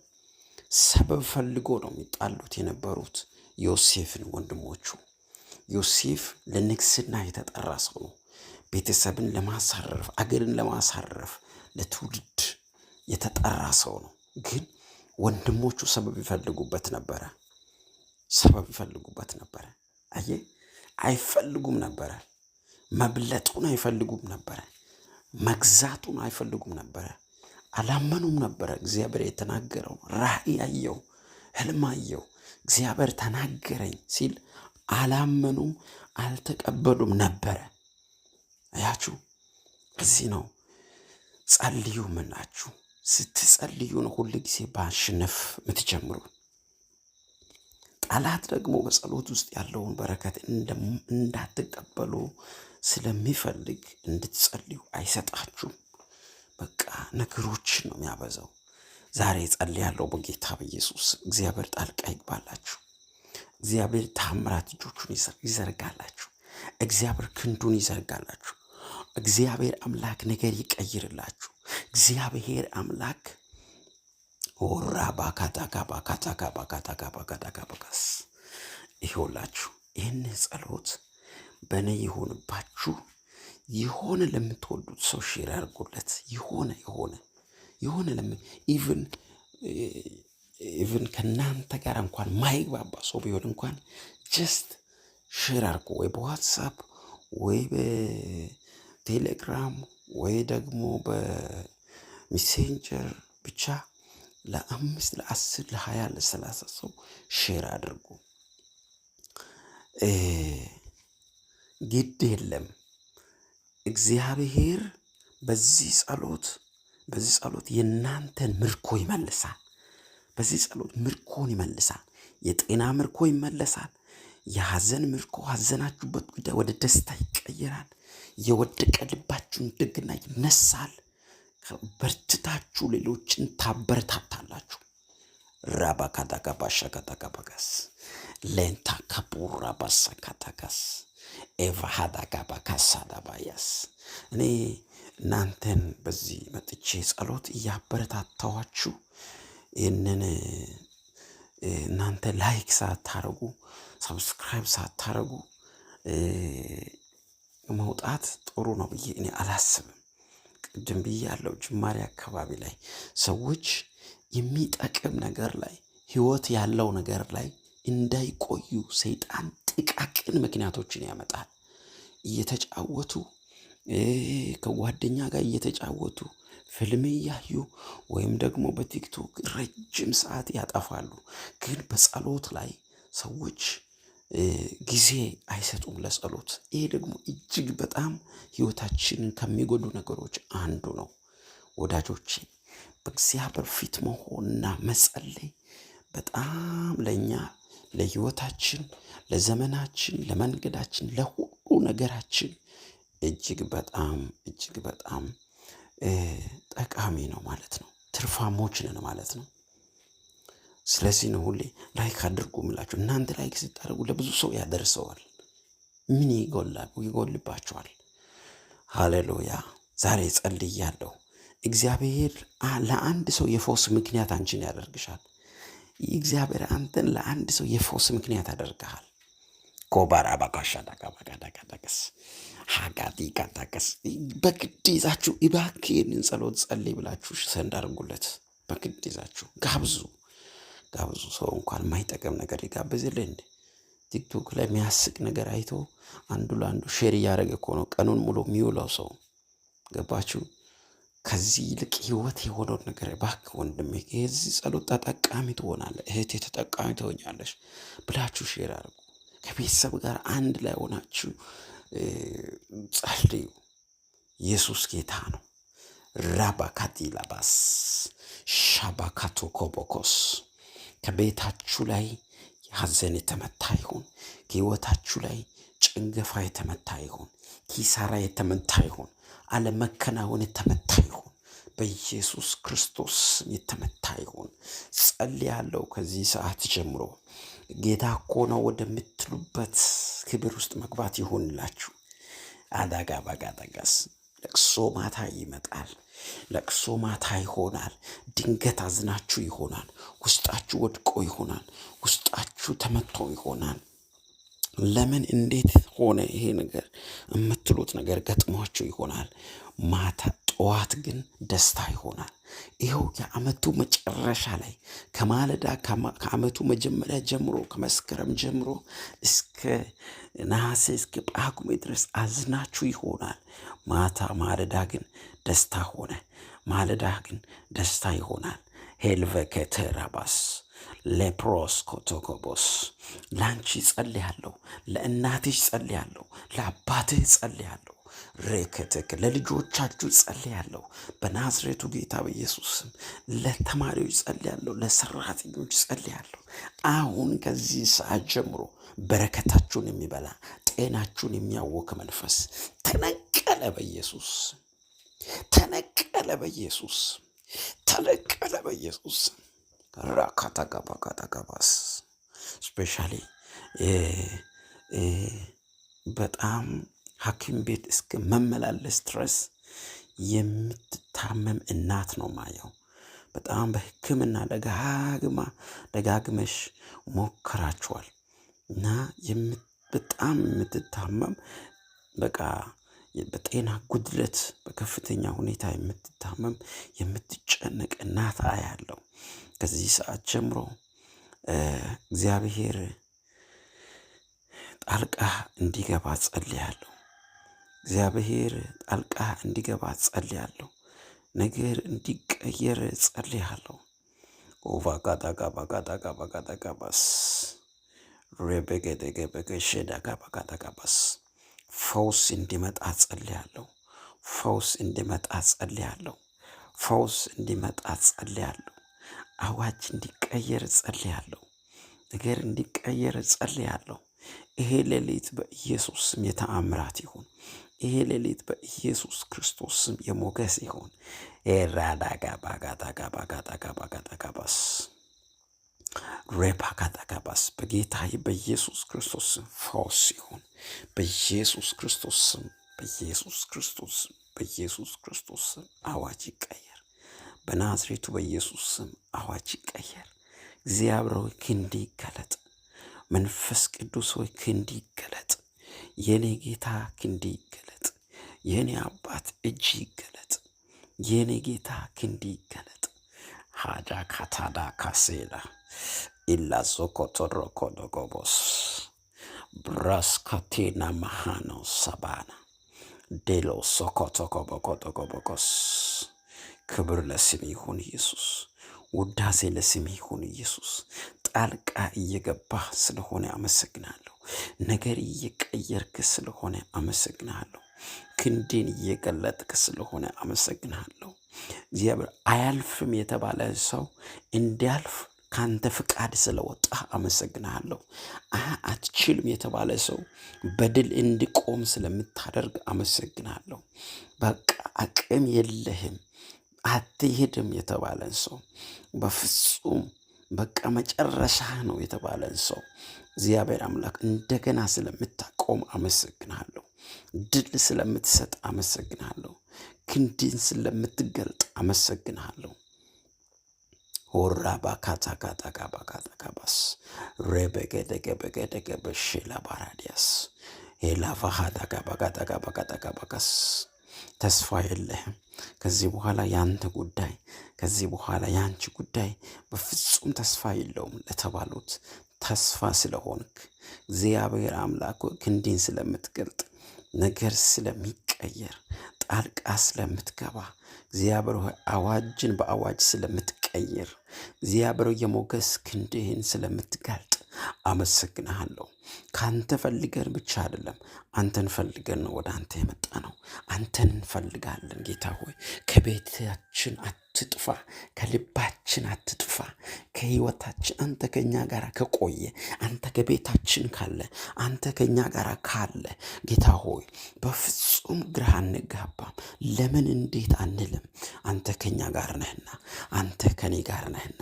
ሰበብ ፈልጎ ነው የሚጣሉት የነበሩት ዮሴፍን ወንድሞቹ። ዮሴፍ ለንግስና የተጠራ ሰው ነው። ቤተሰብን ለማሳረፍ፣ አገርን ለማሳረፍ፣ ለትውልድ የተጠራ ሰው ነው። ግን ወንድሞቹ ሰበብ ይፈልጉበት ነበረ። አየ አይፈልጉም ነበረ። መብለጡን አይፈልጉም ነበረ። መግዛቱን አይፈልጉም ነበረ። አላመኑም ነበረ። እግዚአብሔር የተናገረው ራእይ አየው፣ ህልም አየው፣ እግዚአብሔር ተናገረኝ ሲል አላመኑም፣ አልተቀበሉም ነበረ። አያችሁ፣ እዚህ ነው ጸልዩ ምናችሁ። ስትጸልዩ ነው ሁል ጊዜ ባሸነፍ የምትጀምሩ። ጠላት ደግሞ በጸሎት ውስጥ ያለውን በረከት እንዳትቀበሉ ስለሚፈልግ እንድትጸልዩ አይሰጣችሁም። በቃ ነገሮችን ነው የሚያበዛው። ዛሬ ጸልያለሁ በጌታ በኢየሱስ እግዚአብሔር ጣልቃ ይግባላችሁ። እግዚአብሔር ታምራት እጆቹን ይዘርጋላችሁ። እግዚአብሔር ክንዱን ይዘርጋላችሁ። እግዚአብሔር አምላክ ነገር ይቀይርላችሁ። እግዚአብሔር አምላክ ወራ ባካታካ ባካታካ ባካታካ ባካታካ ባካስ ይሁላችሁ። ይህን ጸሎት በእኔ ይሆንባችሁ። የሆነ ለምትወዱት ሰው ሼር አድርጉለት። የሆነ ኢቭን ከእናንተ ጋር እንኳን ማይግባባ ሰው ቢሆን እንኳን ጀስት ሼር አድርጉ። ወይ በዋትሳፕ ወይ በቴሌግራም ወይ ደግሞ በሜሴንጀር ብቻ ለ5 ለ10 ለ20 ለ30 ሰው ሼር አድርጉ። ግድ የለም እግዚአብሔር በዚህ ጸሎት የእናንተን ምርኮ ይመልሳል። በዚህ ጸሎት ምርኮን ይመልሳል። የጤና ምርኮ ይመለሳል። የሐዘን ምርኮ፣ ሐዘናችሁበት ጉዳይ ወደ ደስታ ይቀየራል። የወደቀ ልባችሁን እንደገና ይነሳል። በርትታችሁ ሌሎችን ታበረታታላችሁ። ራባካዳጋባሻጋዳጋባጋስ ሌንታ ካፑራ ባሳካታጋስ ኤቫሃዳጋባካሳዳባያስ እኔ እናንተን በዚህ መጥቼ ጸሎት እያበረታታዋችሁ ይህንን እናንተ ላይክ ሳታረጉ ሰብስክራይብ ሳታረጉ መውጣት ጥሩ ነው ብዬ እኔ አላስብም። ቅድም ብያለሁ ጅማሬ አካባቢ ላይ ሰዎች የሚጠቅም ነገር ላይ ህይወት ያለው ነገር ላይ እንዳይቆዩ ሰይጣን ጥቃቅን ምክንያቶችን ያመጣል። እየተጫወቱ ከጓደኛ ጋር እየተጫወቱ ፊልም እያዩ ወይም ደግሞ በቲክቶክ ረጅም ሰዓት ያጠፋሉ። ግን በጸሎት ላይ ሰዎች ጊዜ አይሰጡም ለጸሎት። ይሄ ደግሞ እጅግ በጣም ህይወታችንን ከሚጎዱ ነገሮች አንዱ ነው። ወዳጆቼ በእግዚአብሔር ፊት መሆንና መጸለይ በጣም ለእኛ ለህይወታችን፣ ለዘመናችን፣ ለመንገዳችን፣ ለሁሉ ነገራችን እጅግ በጣም ጠቃሚ ነው ማለት ነው። ትርፋሞች ነን ማለት ነው። ስለዚህ ነው ሁሌ ላይክ አድርጉ ምላችሁ። እናንተ ላይክ ስታደርጉ ለብዙ ሰው ያደርሰዋል። ምን ይጎልባችኋል? ሃሌሉያ። ዛሬ ጸልያለሁ። እግዚአብሔር ለአንድ ሰው የፈውስ ምክንያት አንቺን ያደርግሻል። እግዚአብሔር አንተን ለአንድ ሰው የፈውስ ምክንያት ያደርግሃል። ኮባራ ባካሻ ዳጋባጋዳጋዳገስ ሀጋዲ ጋዳገስ በግድ ይዛችሁ እባክህን ጸሎት ጸልይ ብላችሁ ሰንድ አድርጉለት። በግድ ይዛችሁ ጋብዙ። ሰው እንኳን የማይጠቅም ነገር ይጋብዝልህ እንዴ? ቲክቶክ ላይ የሚያስቅ ነገር አይቶ አንዱ ለአንዱ ሼር እያደረገ እኮ ነው ቀኑን ሙሉ የሚውለው ሰው። ገባችሁ? ከዚህ ይልቅ ህይወት የሆነውን ነገር እባክህ ወንድሜ የዚህ ጸሎት ተጠቃሚ ትሆናለህ፣ እህቴ ተጠቃሚ ትሆኛለሽ ብላችሁ ሼር አድርጉ። ከቤተሰብ ጋር አንድ ላይ ሆናችሁ ጸልዩ። ኢየሱስ ጌታ ነው። ራባካቲ ላባስ ሻባካቶ ኮቦኮስ ከቤታችሁ ላይ ሐዘን የተመታ ይሁን። ከህይወታችሁ ላይ ጭንገፋ የተመታ ይሁን። ኪሳራ የተመታ ይሁን። አለመከናወን የተመታ ይሁን። በኢየሱስ ክርስቶስ የተመታ ይሁን። ጸልያለሁ። ከዚህ ሰዓት ጀምሮ ጌታ እኮ ነው ወደምትሉበት ክብር ውስጥ መግባት ይሆንላችሁ። አዳጋ ባጋዳጋስ ለቅሶ ማታ ይመጣል። ለቅሶ ማታ ይሆናል። ድንገት አዝናችሁ ይሆናል። ውስጣችሁ ወድቆ ይሆናል። ውስጣችሁ ተመቶ ይሆናል። ለምን እንዴት ሆነ ይሄ ነገር የምትሉት ነገር ገጥሟችሁ ይሆናል። ማታ ጠዋት ግን ደስታ ይሆናል። ይኸው የዓመቱ መጨረሻ ላይ ከማለዳ ከዓመቱ መጀመሪያ ጀምሮ ከመስከረም ጀምሮ እስከ ነሐሴ እስከ ጳጉሜ ድረስ አዝናችሁ ይሆናል። ማለዳ ግን ደስታ ሆነ። ማለዳ ግን ደስታ ይሆናል። ሄልቨከተራባስ ሌፕሮስ ኮቶኮቦስ ላንቺ ጸልያለሁ፣ ለእናትሽ ጸልያለሁ፣ ለአባትህ ጸልያለሁ። ሬከተክ ለልጆቻችሁ ጸልያለሁ በናዝሬቱ ጌታ በኢየሱስ ስም። ለተማሪዎች ጸልያለሁ፣ ለሰራተኞች ጸልያለሁ። አሁን ከዚህ ሰዓት ጀምሮ በረከታችሁን የሚበላ ጤናችሁን የሚያውክ መንፈስ ተነቀለ በኢየሱስ፣ ተነቀለ በኢየሱስ፣ ተነቀለ በኢየሱስ። ራካታጋባጋዳጋባስ ስፔሻሊ በጣም ሐኪም ቤት እስከ መመላለስ ድረስ የምትታመም እናት ነው ማየው። በጣም በሕክምና ደጋግመሽ ሞክራችኋል እና በጣም የምትታመም በቃ በጤና ጉድለት በከፍተኛ ሁኔታ የምትታመም የምትጨነቅ እናት አያለው። ከዚህ ሰዓት ጀምሮ እግዚአብሔር ጣልቃ እንዲገባ ጸልያለሁ። እግዚአብሔር ጣልቃ እንዲገባ ጸልያለሁ። ነገር እንዲቀየር ጸልያለሁ። ኦቫጋዳጋባጋዳጋባጋዳጋባስ ሬቤጌዴጌቤጌሼዳጋባጋዳጋባስ ፈውስ እንዲመጣ ጸልያለሁ። ፈውስ እንዲመጣ ጸልያለሁ። ፈውስ እንዲመጣ ጸልያለሁ። አዋጅ እንዲቀየር ጸልያለሁ። ነገር እንዲቀየር ጸልያለሁ። ይሄ ሌሊት በኢየሱስ ስም የተአምራት ይሁን። ይሄ ሌሊት በኢየሱስ ክርስቶስ ስም የሞገስ ይሁን። ኤራዳጋባጋዳጋባጋዳጋባጋዳጋባስ ሬፓጋዳጋባስ በጌታ በኢየሱስ ክርስቶስ ስም ፈውስ ይሁን። በኢየሱስ ክርስቶስ ስም፣ በኢየሱስ ክርስቶስ ስም፣ በኢየሱስ ክርስቶስ ስም አዋጅ ይቀየር። በናዝሬቱ በኢየሱስ ስም አዋጅ ይቀየር። እግዚአብሔር ሆይ ክንድ ይገለጥ። መንፈስ ቅዱስ ሆይ ክንድ ይገለጥ። የኔ ጌታ ክንድ ይገለጥ። የኔ አባት እጅ ይገለጥ። የኔ ጌታ ክንድ ይገለጥ። ሃጃ ካታዳ ካሴላ ኢላ ዞኮቶሮኮዶጎቦስ ብራስ ካቴና ማሃኖ ሰባና ዴሎ ሶኮቶኮቦኮዶጎቦኮስ ክብር ለስም ይሁን ኢየሱስ። ውዳሴ ለስም ይሁን ኢየሱስ። ጣልቃ እየገባህ ስለሆነ አመሰግናለሁ። ነገር እየቀየርክ ስለሆነ አመሰግናለሁ። ክንድን እየገለጥክ ስለሆነ አመሰግናለሁ። እግዚአብሔር አያልፍም የተባለ ሰው እንዲያልፍ ካንተ ፍቃድ ስለወጣ አመሰግናለሁ። አትችልም የተባለ ሰው በድል እንዲቆም ስለምታደርግ አመሰግናለሁ። በቃ አቅም የለህም አትሄድም የተባለን ሰው በፍጹም በቃ መጨረሻ ነው የተባለን ሰው እግዚአብሔር አምላክ እንደገና ስለምታቆም አመሰግናለሁ። ድል ስለምትሰጥ አመሰግናለሁ። ክንድን ስለምትገልጥ አመሰግናለሁ። ሆራ ባካታጋታጋባጋታጋባስ ሬበገደገበገደገበሼላ ባራዲያስ ኤላቫሃዳጋባጋታጋባጋታጋባጋስ ተስፋ የለህም። ከዚህ በኋላ ያንተ ጉዳይ፣ ከዚህ በኋላ ያንቺ ጉዳይ በፍጹም ተስፋ የለውም ለተባሉት ተስፋ ስለሆንክ እግዚአብሔር አምላክ ክንድን ስለምትገልጥ ነገር ስለሚቀየር ጣልቃ ስለምትገባ እግዚአብሔር ሆይ አዋጅን በአዋጅ ስለምትቀይር እግዚአብሔር የሞገስ ክንድህን ስለምትገልጥ አመሰግንሃለሁ። ካንተ ፈልገን ብቻ አይደለም፣ አንተን ፈልገን ነው ወደ አንተ የመጣ ነው። አንተን እንፈልጋለን ጌታ ሆይ ከቤታችን አትጥፋ፣ ከልባችን አትጥፋ። ከህይወታችን አንተ ከኛ ጋር ከቆየ፣ አንተ ከቤታችን ካለ፣ አንተ ከኛ ጋር ካለ ጌታ ሆይ በፍጹም ግራ አንጋባም። ለምን እንዴት አንልም። አንተ ከኛ ጋር ነህና፣ አንተ ከኔ ጋር ነህና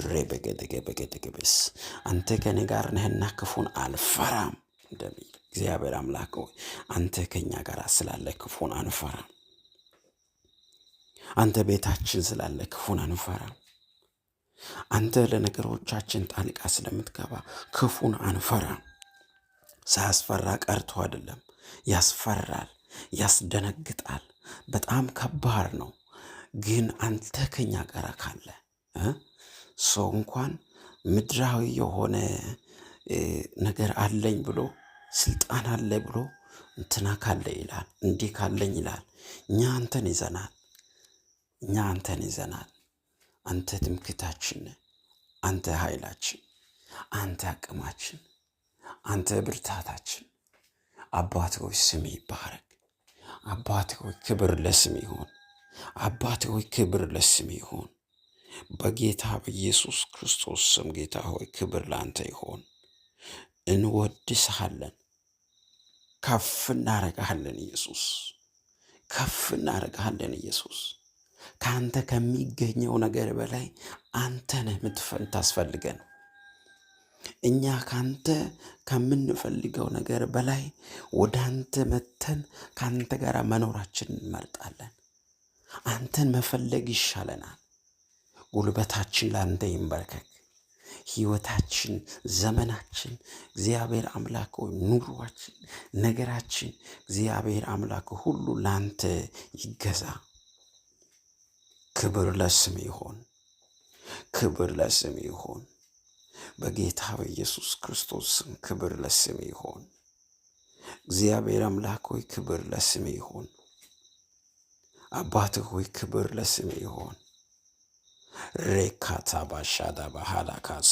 ሬበገደገበገደገበስ አንተ ከኔ ጋር ነህና ክፉን አልፈራም እንደሚል እግዚአብሔር አምላክ ሆይ አንተ ከኛ ጋር ስላለ ክፉን አንፈራም። አንተ ቤታችን ስላለ ክፉን አንፈራም። አንተ ለነገሮቻችን ጣልቃ ስለምትገባ ክፉን አንፈራም። ሳያስፈራ ቀርቶ አይደለም፣ ያስፈራል፣ ያስደነግጣል፣ በጣም ከባድ ነው። ግን አንተ ከኛ ጋር ካለ ሰው እንኳን ምድራዊ የሆነ ነገር አለኝ ብሎ ስልጣን አለ ብሎ እንትና ካለ ይላል፣ እንዲህ ካለኝ ይላል። እኛ አንተን ይዘናል፣ እኛ አንተን ይዘናል። አንተ ትምክህታችን፣ አንተ ኃይላችን፣ አንተ አቅማችን፣ አንተ ብርታታችን። አባት ሆይ ስም ይባረክ። አባት ሆይ ክብር ለስም ይሁን። አባት ሆይ ክብር ለስም ይሁን። በጌታ በኢየሱስ ክርስቶስ ስም ጌታ ሆይ ክብር ላንተ ይሁን። እንወድስሃለን፣ ከፍ እናረጋለን ኢየሱስ፣ ከፍ እናረጋለን ኢየሱስ። ከአንተ ከሚገኘው ነገር በላይ አንተ ነህ የምታስፈልገን። እኛ ካንተ ከምንፈልገው ነገር በላይ ወደ አንተ መተን ካንተ ጋር መኖራችን እንመርጣለን። አንተን መፈለግ ይሻለናል። ጉልበታችን ላንተ ይንበርከክ። ሕይወታችን፣ ዘመናችን እግዚአብሔር አምላክ ሆይ ኑሯችን፣ ነገራችን እግዚአብሔር አምላክ ሁሉ ላንተ ይገዛ። ክብር ለስም ይሁን፣ ክብር ለስም ይሁን። በጌታ በኢየሱስ ክርስቶስ ስም ክብር ለስም ይሁን። እግዚአብሔር አምላክ ሆይ ክብር ለስም ይሁን። አባት ሆይ ክብር ለስም ይሁን። ሬካታ ባሻዳ ባህላካስ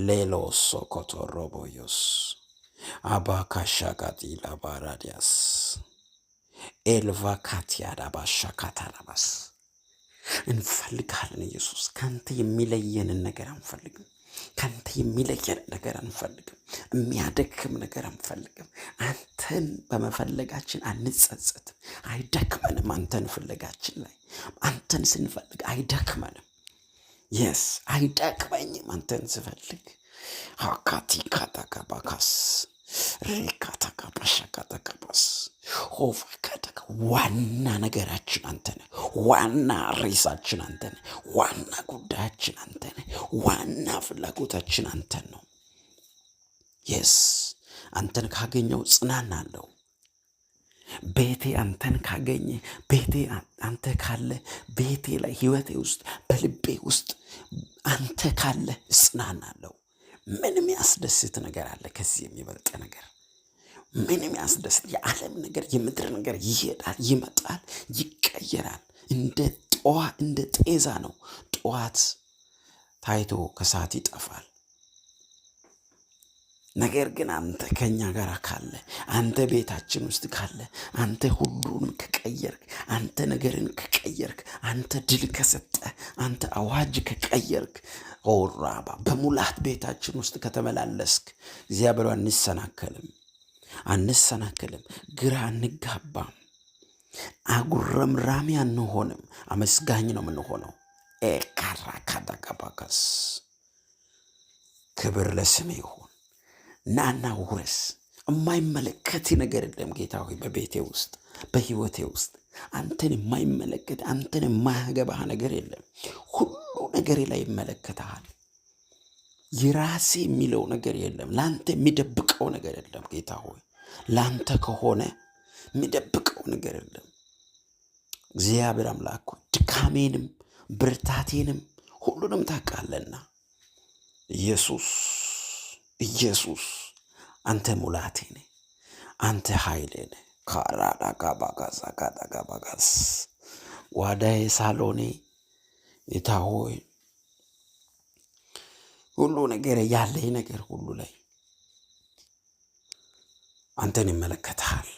ሌሎ ሶኮቶ ሮቦዮስ አባካሻጋዲ ላባራዲያስ ኤልቫ ካቲያዳ ባሻካታራባስ እንፈልጋለን ኢየሱስ። ካንተ የሚለየንን ነገር አንፈልግም። ካንተ የሚለየን ነገር አንፈልግም። የሚያደክም ነገር አንፈልግም። አንተን በመፈለጋችን አንጸጸትም፣ አይደክመንም። አንተን ፍለጋችን ላይ አንተን ስንፈልግ አይደክመንም። የስ አይደክመኝም አንተን ስፈልግ። ሀካቲ ካታካባካስ ሪካታካባሻካታካባስ ሆፋ ካታካ ዋና ነገራችን አንተ ነህ። ዋና ሬሳችን አንተ ነህ። ዋና ጉዳያችን አንተ ነህ። ዋና ፍላጎታችን አንተን ነው። የስ አንተን ካገኘው ጽናናለሁ። ቤቴ አንተን ካገኘ፣ ቤቴ አንተ ካለ፣ ቤቴ ላይ ህይወቴ ውስጥ በልቤ ውስጥ አንተ ካለ እጽናናለሁ። ምንም ያስደስት ነገር አለ ከዚህ የሚበልጥ ነገር? ምንም ያስደስት? የዓለም ነገር የምድር ነገር ይሄዳል፣ ይመጣል፣ ይቀየራል። እንደ ጤዛ ነው። ጠዋት ታይቶ ከሰዓት ይጠፋል። ነገር ግን አንተ ከኛ ጋር ካለ፣ አንተ ቤታችን ውስጥ ካለ፣ አንተ ሁሉንም ከቀየርክ፣ አንተ ነገርን ከቀየርክ፣ አንተ ድል ከሰጠ፣ አንተ አዋጅ ከቀየርክ፣ ኦራባ በሙላት ቤታችን ውስጥ ከተመላለስክ እግዚአብሔር አንሰናከልም፣ ግራ አንጋባም፣ አጉረምራሚ አንሆንም። አመስጋኝ ነው የምንሆነው። ኤካራካዳጋባጋስ ክብር ለስም ይሁን። ናና ውረስ። የማይመለከት ነገር የለም ጌታ ሆይ በቤቴ ውስጥ በህይወቴ ውስጥ አንተን የማይመለከት አንተን የማያገባህ ነገር የለም። ሁሉ ነገሬ ላይ ይመለከታል። የራሴ የሚለው ነገር የለም። ለአንተ የሚደብቀው ነገር የለም ጌታ ሆይ። ለአንተ ከሆነ የሚደብቀው ነገር የለም። እግዚአብሔር አምላክ ሆይ ድካሜንም ብርታቴንም ሁሉንም ታውቃለና ኢየሱስ አንተ ሙላቴ ነህ፣ አንተ ኃይሌ ነህ። ካራዳጋባጋዛጋዳጋባጋስ ዋዳዬ ሳሎኔ ጌታ ሆይ ሁሉ ነገር ያለኝ ነገር ሁሉ ላይ አንተን ይመለከታል።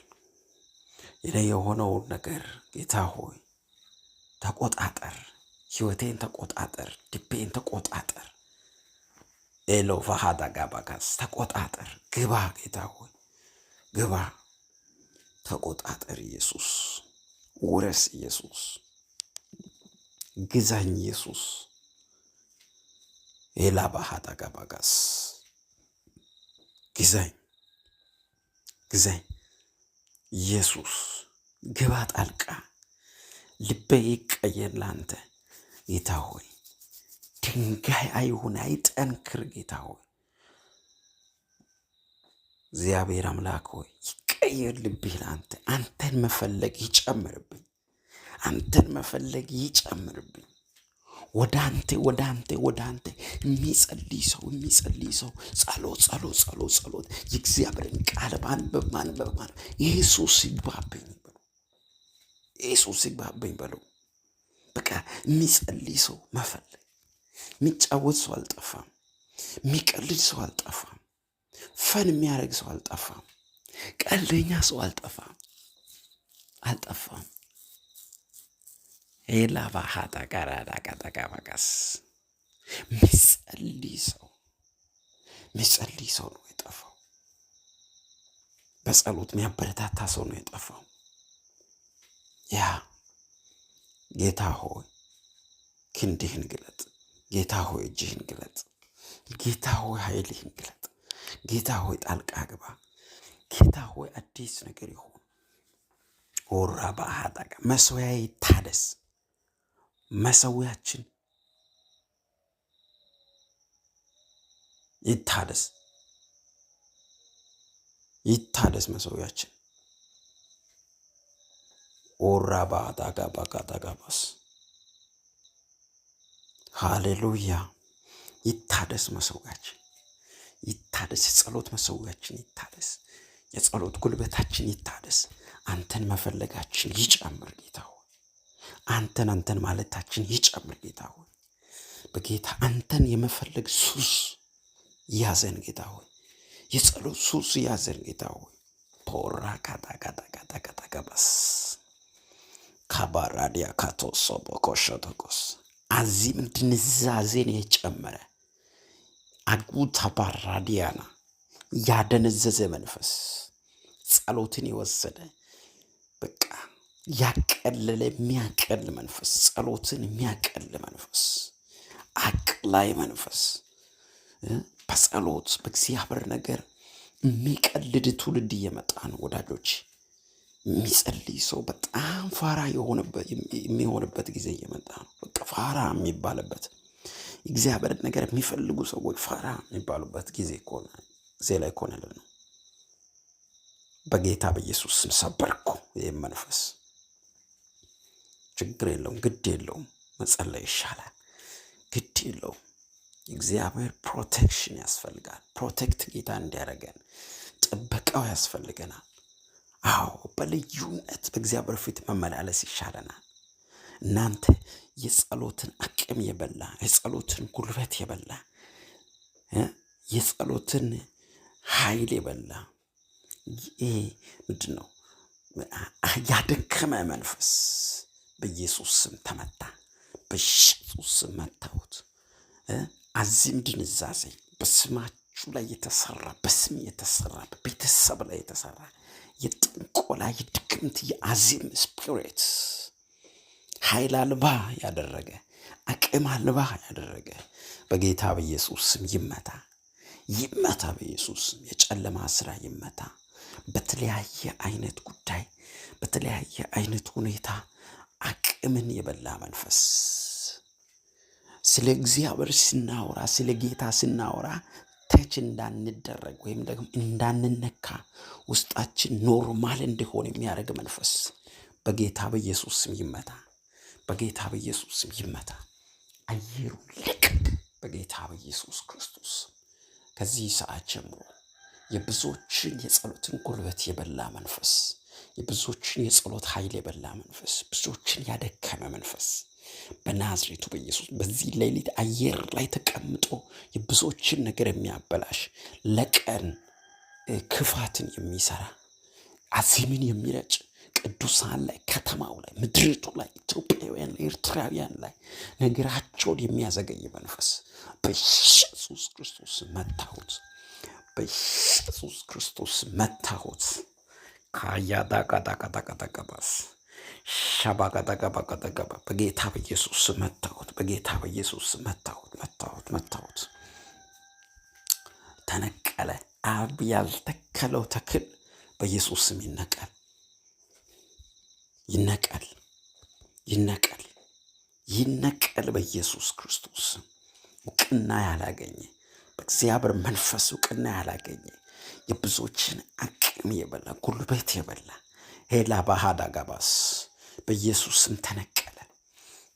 የኔ የሆነውን ነገር ጌታ ሆይ ተቆጣጠር፣ ህይወቴን ተቆጣጠር፣ ልቤን ተቆጣጠር። ኤሎቫሃዳ ጋባጋስ ተቆጣጠር። ግባ ጌታ ሆይ ግባ፣ ተቆጣጠር ኢየሱስ። ውረስ ኢየሱስ፣ ግዛኝ ኢየሱስ። ኤላባሃዳ ጋባጋስ ግዛኝ ኢየሱስ። ግባ ጣልቃ፣ ልቤ ይቀየር ላንተ ጌታ ሆይ። ድንጋይ አይሁን አይጠንክር ጌታ ሆይ። እግዚአብሔር አምላክ ሆይ ይቀየር ልቤ ላንተ። አንተን መፈለግ ይጨምርብኝ፣ አንተን መፈለግ ይጨምርብኝ። ወደ አንተ የሚጸልይ ሰው ጸሎት የእግዚአብሔርን ቃል ማንበብ ኢየሱስ ይግባብኝ በለው። በቃ የሚጸልይ ሰው መፈለግ። የሚጫወት ሰው አልጠፋም፣ የሚቀልድ ሰው አልጠፋም፣ ፈን የሚያደርግ ሰው አልጠፋም፣ ቀልደኛ ሰው አልጠፋም። ኤላባሃታ ጋራዳ ቀጠቀበቀስ የሚጸልይ ሰው ነው የጠፋው። በጸሎት የሚያበረታታ ሰው ነው የጠፋው። ያ ጌታ ሆይ ክንድህን ግለጥ፣ ጌታ ሆይ እጅህን ግለጥ፣ ጌታ ሆይ ኃይልህን ግለጥ፣ ጌታ ሆይ ጣልቃ ግባ፣ ጌታ ሆይ አዲስ ነገር ይሁን። ወራ ባሃዳጋ መሠዊያዬ ይታደስ፣ መሠዊያችን ይታደስ መሠዊያችን። ወራ ባሃዳጋ ባጋዳጋባስ ሃሌሉያ። ይታደስ መሠዊያችን ይታደስ፣ የጸሎት መሠዊያችን ይታደስ፣ የጸሎት ጉልበታችን ይታደስ። አንተን መፈለጋችን ይጨምር ጌታ ሆይ። አንተን ማለታችን ይጨምር ጌታ ሆይ። በጌታ አንተን የመፈለግ ሱስ ያዘን ጌታ ሆይ። የጸሎት ሱስ ያዘን ጌታ ሆይ። ፖራ ካታካታካታካታካባስ ካባራዲያ ካቶሶ ቦኮሾቶኮስ አዚም ድንዛዜን የጨመረ አጉታ ባራዲያና ያደነዘዘ መንፈስ ጸሎትን የወሰደ በቃ ያቀለለ የሚያቀል መንፈስ፣ ጸሎትን የሚያቀል መንፈስ፣ አቅላይ መንፈስ፣ በጸሎት በእግዚአብሔር ነገር የሚቀልድ ትውልድ እየመጣ ነው ወዳጆች። የሚጸልይ ሰው በጣም ፋራ የሚሆንበት ጊዜ እየመጣ ነው። በቃ ፋራ የሚባልበት እግዚአብሔር ነገር የሚፈልጉ ሰዎች ፋራ የሚባሉበት ጊዜ ላይ ኮነለ ነው። በጌታ በኢየሱስ ስም ሰበርኩ ይህም መንፈስ። ችግር የለውም፣ ግድ የለውም፣ መጸለይ ይሻላል። ግድ የለውም። እግዚአብሔር ፕሮቴክሽን ያስፈልጋል። ፕሮቴክት ጌታ እንዲያደርገን ጥበቃው ያስፈልገናል። አዎ በልዩነት በእግዚአብሔር ፊት መመላለስ ይሻለናል። እናንተ የጸሎትን አቅም የበላ የጸሎትን ጉልበት የበላ የጸሎትን ኃይል የበላ ይሄ ምንድን ነው ያደከመ መንፈስ በኢየሱስ ስም ተመታ። በኢየሱስ ስም መታሁት። አዚም ድንዛዜ በስማችሁ ላይ የተሰራ በስም የተሰራ በቤተሰብ ላይ የተሰራ የጥንቆላ የድግምት የአዚም ስፒሪት ኃይል አልባ ያደረገ አቅም አልባ ያደረገ በጌታ በኢየሱስ ስም ይመታ። በኢየሱስ ስም የጨለማ ስራ ይመታ። በተለያየ አይነት ጉዳይ በተለያየ አይነት ሁኔታ አቅምን የበላ መንፈስ ስለ እግዚአብሔር ስናወራ ስለ ጌታ ስናወራ ተች እንዳንደረግ ወይም ደግሞ እንዳንነካ ውስጣችን ኖርማል እንዲሆን የሚያደርግ መንፈስ በጌታ በኢየሱስ ስም ይመታ። በጌታ በኢየሱስ ስም ይመታ። አየሩ ልቀቅ በጌታ በኢየሱስ ክርስቶስ። ከዚህ ሰዓት ጀምሮ የብዙዎችን የጸሎትን ጉልበት የበላ መንፈስ፣ የብዙዎችን የጸሎት ኃይል የበላ መንፈስ፣ ብዙዎችን ያደከመ መንፈስ በናዝሬቱ በኢየሱስ በዚህ ሌሊት አየር ላይ ተቀምጦ የብዙዎችን ነገር የሚያበላሽ ለቀን ክፋትን የሚሰራ አዚምን የሚረጭ ቅዱሳን ላይ፣ ከተማው ላይ፣ ምድሪቱ ላይ፣ ኢትዮጵያውያን ላይ፣ ኤርትራውያን ላይ ነገራቸውን የሚያዘገይ መንፈስ በኢየሱስ ክርስቶስ መታሁት። በኢየሱስ ክርስቶስ መታሁት። ካያዳቃዳቃዳቃዳቃባስ ሻባጋዳጋባጋዳጋባ በጌታ በኢየሱስ መታሁት። በጌታ በኢየሱስ መታሁት። ተነቀለ። አብ ያልተከለው ተክል በኢየሱስ ስም ይነቀል በኢየሱስ ክርስቶስ። እውቅና ያላገኘ በእግዚአብሔር መንፈስ እውቅና ያላገኘ የብዙዎችን አቅም የበላ ጉልበት የበላ ሄላ ባህዳ ጋባስ በኢየሱስ ስም ተነቀለ።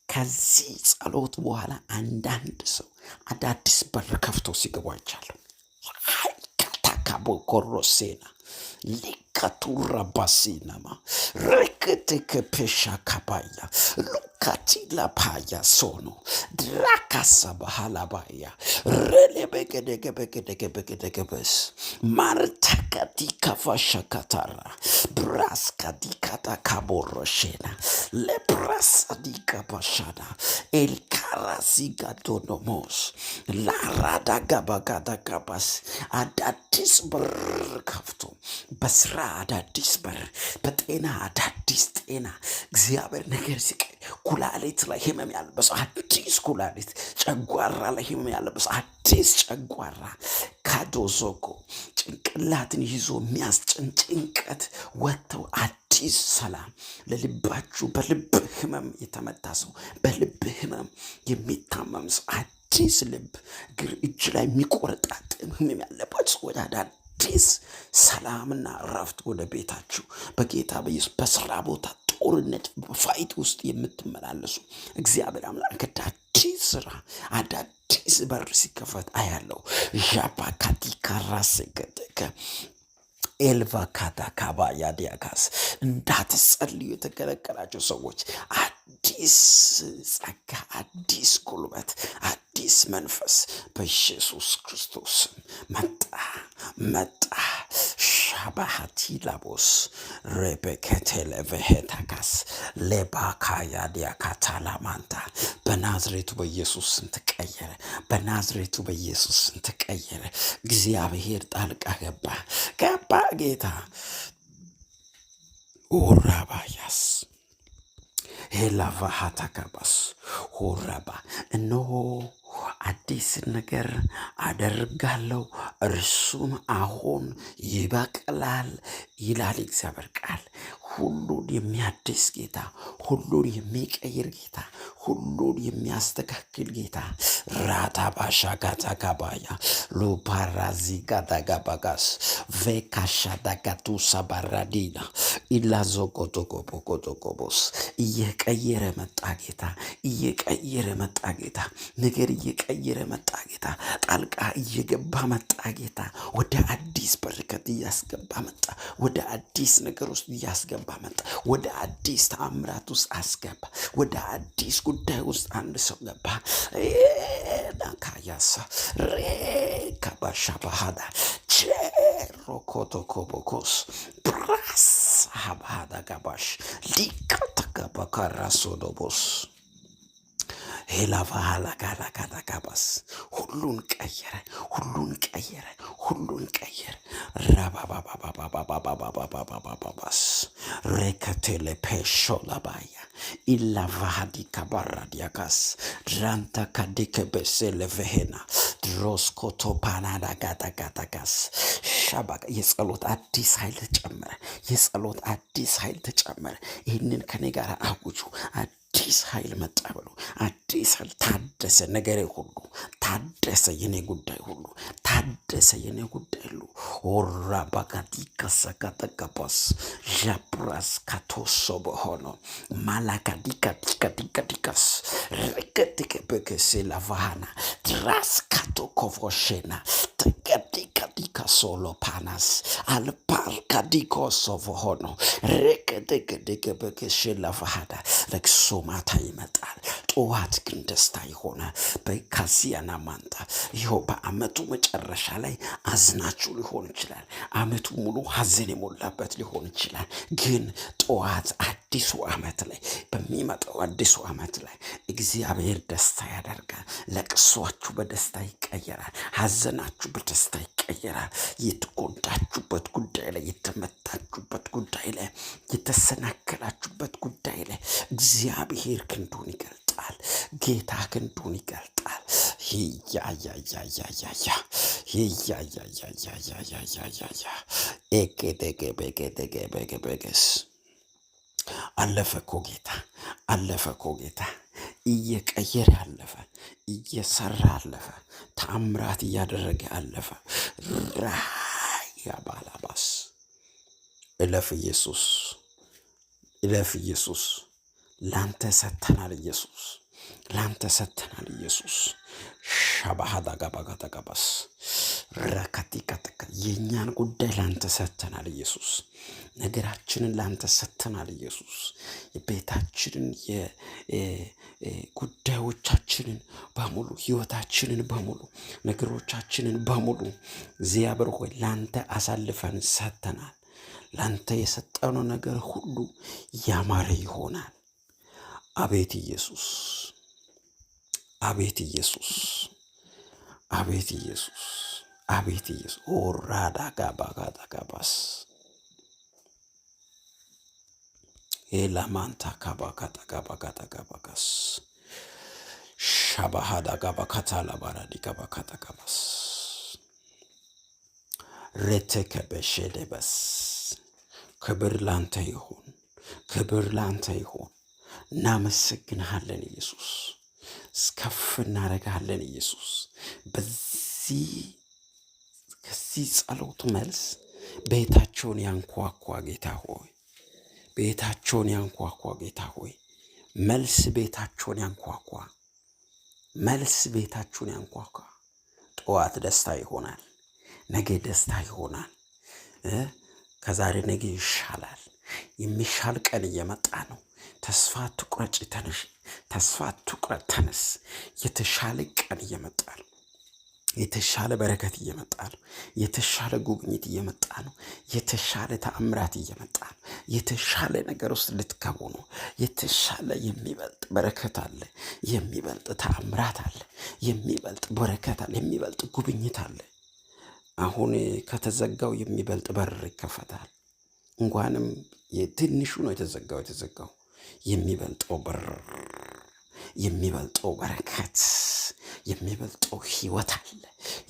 ከዚህ ጸሎት በኋላ አንዳንድ ሰው አዳዲስ በር ከፍቶ ሲገቡ አይቻለሁ። ካታካቦ ኮሮሴና ሊካቱራ ባሲናማ ረክትክ ፔሻ ካባያ ሉካቲላ ፓያ ሶኖ ድራካሳ ባህላባያ ረሌበገደገበገደገበገደገበስ ማርታካቲ ካፋሻ ካታራ ብራስካዲ ካታ ካቦሮሼና ለብራሳዲ ካባሻና ኤልካራሲጋዶኖሞስ ላራዳ ጋባጋዳ ጋባስ አዳዲስ በር ከፍቶ በስራ አዳዲስ በር፣ በጤና አዳዲስ ጤና እግዚአብሔር ነገር ሲቀይ ኩላሊት ላይ ህመም ያለበሰው አዲስ ኩላሊት፣ ጨጓራ ላይ ህመም ያለበሰው አዲስ ጨጓራ፣ ካዶዞኮ ጭንቅላትን ይዞ የሚያስጭን ጭንቀት ወጥተው አዲስ ሰላም ለልባችሁ። በልብ ህመም የተመታ ሰው፣ በልብ ህመም የሚታመም ሰው አዲስ ልብ፣ እግር እጅ ላይ የሚቆረጣጥም ህመም ያለባችሁ ሰው ወደ አዲስ ሰላምና እረፍት ወደ ቤታችሁ በጌታ በኢየሱስ። በስራ ቦታ ጦርነት በፋይት ውስጥ የምትመላለሱ እግዚአብሔር አምላክ አዲስ ስራ አዳዲስ በር ሲከፈት አያለው። ዣባካቲ ካራሰገደከ ኤልቫ ካታ ካባያ ዲያካስ እንዳትጸልዩ የተከለከላቸው ሰዎች አዲስ ጸጋ፣ አዲስ ጉልበት፣ አዲስ መንፈስ በኢየሱስ ክርስቶስ መጣ። ሻባሃቲ ላቦስ ሬቤኬቴሌቬሄታካስ ሌባካያ ዲያካታላማንታ በናዝሬቱ በኢየሱስ ስም ተቀየረ። በናዝሬቱ በኢየሱስ ስም ተቀየረ። እግዚአብሔር ጣልቃ ገባ ጌታ ኦራባያስ ሄላቫሃታካባስ ሆራባ እነሆ አዲስ ነገር አደርጋለሁ እርሱም አሁን ይበቅላል ይላል እግዚአብሔር ቃል። ሁሉን የሚያድስ ጌታ፣ ሁሉን የሚቀይር ጌታ፣ ሁሉን የሚያስተካክል ጌታ ራታ ባሻ ጋታጋባያ ሉፓራዚ ጋዳጋባጋስ ቬካሻ ዳጋቱ ሳባራዲና ኢላዞቆቶቆፖቆቶቆቦስ እየቀየረ መጣ ጌታ፣ እየቀየረ መጣ ጌታ፣ ነገር እየቀየረ መጣ ጌታ፣ ጣልቃ እየገባ መጣ ጌታ፣ ወደ አዲስ በረከት እያስገባ መጣ፣ ወደ አዲስ ነገር ውስጥ እያስገባ መጣ፣ ወደ አዲስ ተአምራት ውስጥ አስገባ፣ ወደ አዲስ ጉዳይ ውስጥ አንድ ሰው ገባ። ናካያሳ ሬካባሻ ባህዳ ቼሮኮቶኮቦኮስ ብራስ ሀባዳ ጋባሽ ሊካተጋባካራሶዶቦስ ሄላቫሃላጋላጋዳጋባስ ሁሉን ቀየረ። ራባባባባባባባባባባባባባባስ ሬከቴሌ ፔሾላባያ ኢላቫሃዲ ካባራዲያካስ ራንታ ካዲከ በሴለቬሄና ድሮስኮቶ ፓናዳጋዳጋዳጋስ ሻባቃ የጸሎት አዲስ ኃይል ተጨመረ። ይህንን ከኔ ጋር አውጁ። አዲስ ኃይል መጣ ብሎ አዲስ ኃይል ታደሰ። ነገሬ ሁሉ ታደሰ። የኔ ጉዳይ ሁሉ ታደሰ። ኦራ ባጋዲ ከሰካተካፓስ ዣፕራስ ካቶሶ በሆኖ ማላካዲካዲካዲካዲካስ ሬከቲከበከሴ ላቫሃና ድራስ ካቶኮፎሼና ተቀዲካዲካ ሶሎ ፓናስ አልፓርካዲኮ ሶቮሆኖ ሬከቲከዲከበከሴ ላቫሃዳ ለቅሶ ማታ ይመጣል። ጠዋት ግን ደስታ የሆነ በካዚያና ማንታ ይኸው በአመቱ መጨረሻ ላይ አዝናችሁ ሊሆን ይችላል። አመቱ ሙሉ ሀዘን የሞላበት ሊሆን ይችላል። ግን ጠዋት አዲሱ አመት ላይ በሚመጣው አዲሱ አመት ላይ እግዚአብሔር ደስታ ያደርጋል። ለቅሷችሁ በደስታ ይቀየራል። ሀዘናችሁ በደስታ ይቀየራል። የተጎዳችሁበት ጉዳይ ላይ፣ የተመታችሁበት ጉዳይ ላይ፣ የተሰናከላችሁበት ጉዳይ ላይ እግዚአብሔር ክንዱን ይገልጣል። ጌታ ክንዱን ይገልጣል። ያያያያያያ ያያያያያያያያ ኤኬቴኬቤኬቴኬቤኬቤኬስ አለፈ እኮ ጌታ፣ አለፈ እኮ ጌታ። እየቀየረ አለፈ፣ እየሰራ አለፈ፣ ተአምራት እያደረገ አለፈ። ራያ ባላባስ እለፍ ኢየሱስ፣ እለፍ ኢየሱስ። ላንተ ሰጥተናል ኢየሱስ፣ ላንተ ሰጥተናል ኢየሱስ። ሻባሃዳጋባጋዳጋባስ ረካቲካተካ የእኛን ጉዳይ ላንተ ሰጥተናል ኢየሱስ። ነገራችንን ላንተ ሰጥተናል ኢየሱስ። የቤታችንን ጉዳዮቻችንን በሙሉ፣ ህይወታችንን በሙሉ፣ ነገሮቻችንን በሙሉ እግዚአብሔር ሆይ ላንተ አሳልፈን ሰጥተናል። ላንተ የሰጠነው ነገር ሁሉ ያማረ ይሆናል። አቤት ኢየሱስ፣ አቤት ኢየሱስ፣ አቤት ኢየሱስ፣ አቤት ኢየሱስ። ኦራዳ ጋባጋዳጋባስ ኤላማንታ ካባካታጋባጋዳጋባጋስ ሻባሃዳ ጋባካታላ ባራዲ ጋባካታጋባስ ሬቴከበሼደበስ ክብር ላንተ ይሁን፣ ክብር ላንተ ይሁን። እናመሰግንሃለን ኢየሱስ፣ ከፍ እናደርግሃለን ኢየሱስ። ከዚህ ጸሎት መልስ ቤታቸውን ያንኳኳ ጌታ ሆይ፣ ቤታቸውን ያንኳኳ ጌታ ሆይ፣ መልስ ቤታቸውን ያንኳኳ፣ መልስ ቤታቸውን ያንኳኳ። ጠዋት ደስታ ይሆናል፣ ነገ ደስታ ይሆናል። ከዛሬ ነገ ይሻላል። የሚሻል ቀን እየመጣ ነው። ተስፋ አትቁረጭ፣ ተነሽ። ተስፋ አትቁረጥ፣ ተነስ። የተሻለ ቀን እየመጣ ነው። የተሻለ በረከት እየመጣ ነው። የተሻለ ጉብኝት እየመጣ ነው። የተሻለ ተአምራት እየመጣ ነው። የተሻለ ነገር ውስጥ ልትገቡ ነው። የተሻለ የሚበልጥ በረከት አለ። የሚበልጥ ተአምራት አለ። የሚበልጥ በረከት አለ። የሚበልጥ ጉብኝት አለ። አሁን ከተዘጋው የሚበልጥ በር ይከፈታል። እንኳንም የትንሹ ነው የተዘጋው የሚበልጠው በር፣ የሚበልጠው በረከት፣ የሚበልጠው ህይወት አለ።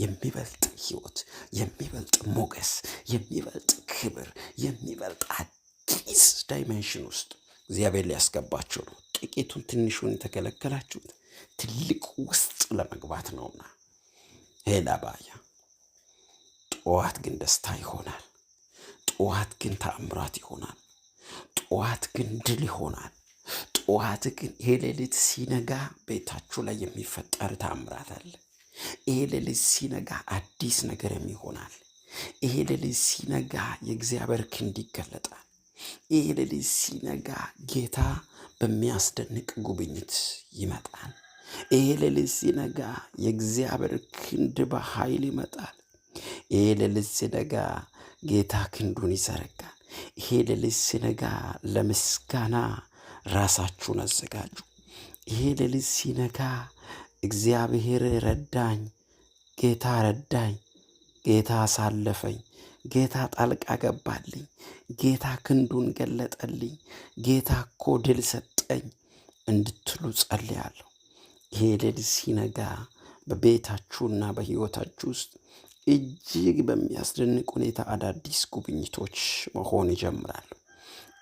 የሚበልጥ ህይወት፣ የሚበልጥ ሞገስ፣ የሚበልጥ ክብር፣ የሚበልጥ አዲስ ዳይሜንሽን ውስጥ እግዚአብሔር ሊያስገባቸው ነው። ጥቂቱን ትንሹን የተከለከላችሁት ትልቅ ውስጥ ለመግባት ነውና ሄላባያ ጠዋት ግን ደስታ ይሆናል። ጠዋት ግን ተአምራት ይሆናል። ጠዋት ግን ድል ይሆናል። ጠዋት ግን ይሄ ሌሊት ሲነጋ ቤታችሁ ላይ የሚፈጠር ተአምራት አለ። ይሄ ሌሊት ሲነጋ አዲስ ነገር ይሆናል። ይሄ ሌሊት ሲነጋ የእግዚአብሔር ክንድ ይገለጣል። ይሄ ሌሊት ሲነጋ ጌታ በሚያስደንቅ ጉብኝት ይመጣል። ይሄ ሌሊት ሲነጋ የእግዚአብሔር ክንድ በኃይል ይመጣል። ይሄ ሌሊት ሲነጋ ጌታ ክንዱን ይዘረጋል። ይሄ ሌሊት ሲነጋ ለምስጋና ራሳችሁን አዘጋጁ። ይሄ ሌሊት ሲነጋ እግዚአብሔር ረዳኝ፣ ጌታ ረዳኝ፣ ጌታ አሳለፈኝ፣ ጌታ ጣልቃ ገባልኝ፣ ጌታ ክንዱን ገለጠልኝ፣ ጌታ እኮ ድል ሰጠኝ እንድትሉ ጸልያለሁ። ይሄ ሌሊት ሲነጋ በቤታችሁና በሕይወታችሁ ውስጥ እጅግ በሚያስደንቅ ሁኔታ አዳዲስ ጉብኝቶች መሆን ይጀምራሉ።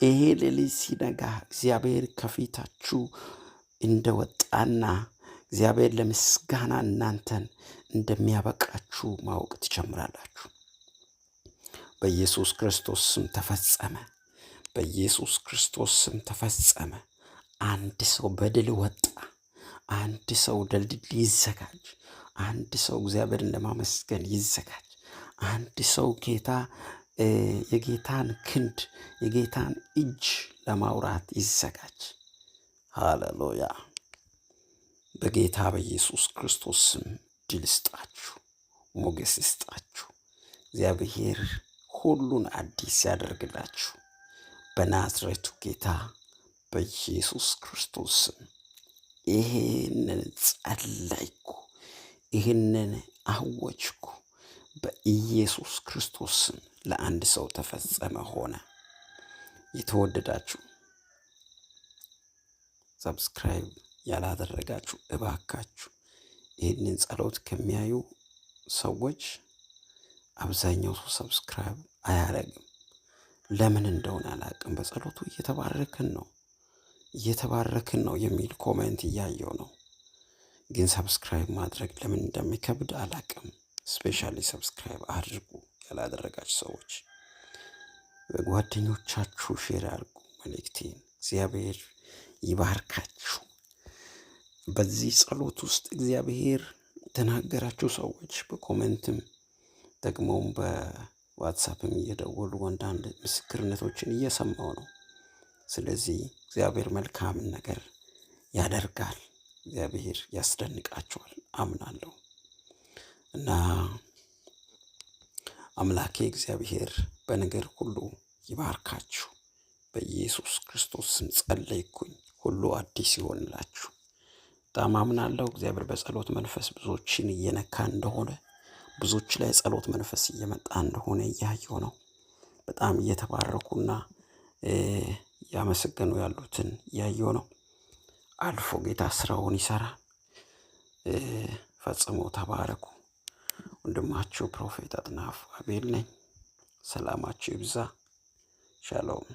ይሄ ሌሊት ሲነጋ እግዚአብሔር ከፊታችሁ እንደወጣና እግዚአብሔር ለምስጋና እናንተን እንደሚያበቃችሁ ማወቅ ትጀምራላችሁ። በኢየሱስ ክርስቶስ ስም ተፈጸመ። በኢየሱስ ክርስቶስ ስም ተፈጸመ። አንድ ሰው በድል ወጣ። አንድ ሰው ለድል ይዘጋጅ። አንድ ሰው እግዚአብሔርን ለማመስገን ይዘጋጅ። አንድ ሰው የጌታን ክንድ የጌታን እጅ ለማውራት ይዘጋጅ። ሃሌሉያ። በጌታ በኢየሱስ ክርስቶስ ስም ድል ይስጣችሁ፣ ሞገስ ይስጣችሁ። እግዚአብሔር ሁሉን አዲስ ያደርግላችሁ በናዝሬቱ ጌታ በኢየሱስ ክርስቶስ ስም ይህንን ጸለይኩ፣ ይህንን አወጅኩ። በኢየሱስ ክርስቶስ ስም ለአንድ ሰው ተፈጸመ ሆነ። የተወደዳችሁ ሰብስክራይብ ያላደረጋችሁ እባካችሁ ይህንን ጸሎት ከሚያዩ ሰዎች አብዛኛው ሰው ሰብስክራይብ አያረግም። ለምን እንደሆነ አላቅም። በጸሎቱ እየተባረክን ነው የሚል ኮሜንት እያየው ነው። ግን ሰብስክራይብ ማድረግ ለምን እንደሚከብድ አላቅም። ስፔሻሊ ሰብስክራይብ አድርጉ ያላደረጋችሁ ሰዎች። ጓደኞቻችሁ ሼር አድርጉ መልእክቴን። እግዚአብሔር ይባርካችሁ። በዚህ ጸሎት ውስጥ እግዚአብሔር ተናገራችሁ ሰዎች በኮሜንትም ደግሞም በዋትሳፕም እየደወሉ አንዳንድ ምስክርነቶችን እየሰማው ነው። ስለዚህ እግዚአብሔር መልካምን ነገር ያደርጋል። እግዚአብሔር ያስደንቃችኋል አምናለሁ። እና አምላኬ እግዚአብሔር በነገር ሁሉ ይባርካችሁ። በኢየሱስ ክርስቶስ ስም ጸለይኩኝ። ሁሉ አዲስ ይሆንላችሁ። በጣም አምናለሁ። እግዚአብሔር በጸሎት መንፈስ ብዙዎችን እየነካ እንደሆነ፣ ብዙዎች ላይ ጸሎት መንፈስ እየመጣ እንደሆነ እያየሁ ነው። በጣም እየተባረኩና ያመሰገኑ ያሉትን እያየሁ ነው። አልፎ ጌታ ስራውን ይሰራል። ፈጽሞ ተባረኩ። ወንድማችሁ ፕሮፌት አጥናፍ አቤል ነኝ። ሰላማችሁ ይብዛ። ሻሎም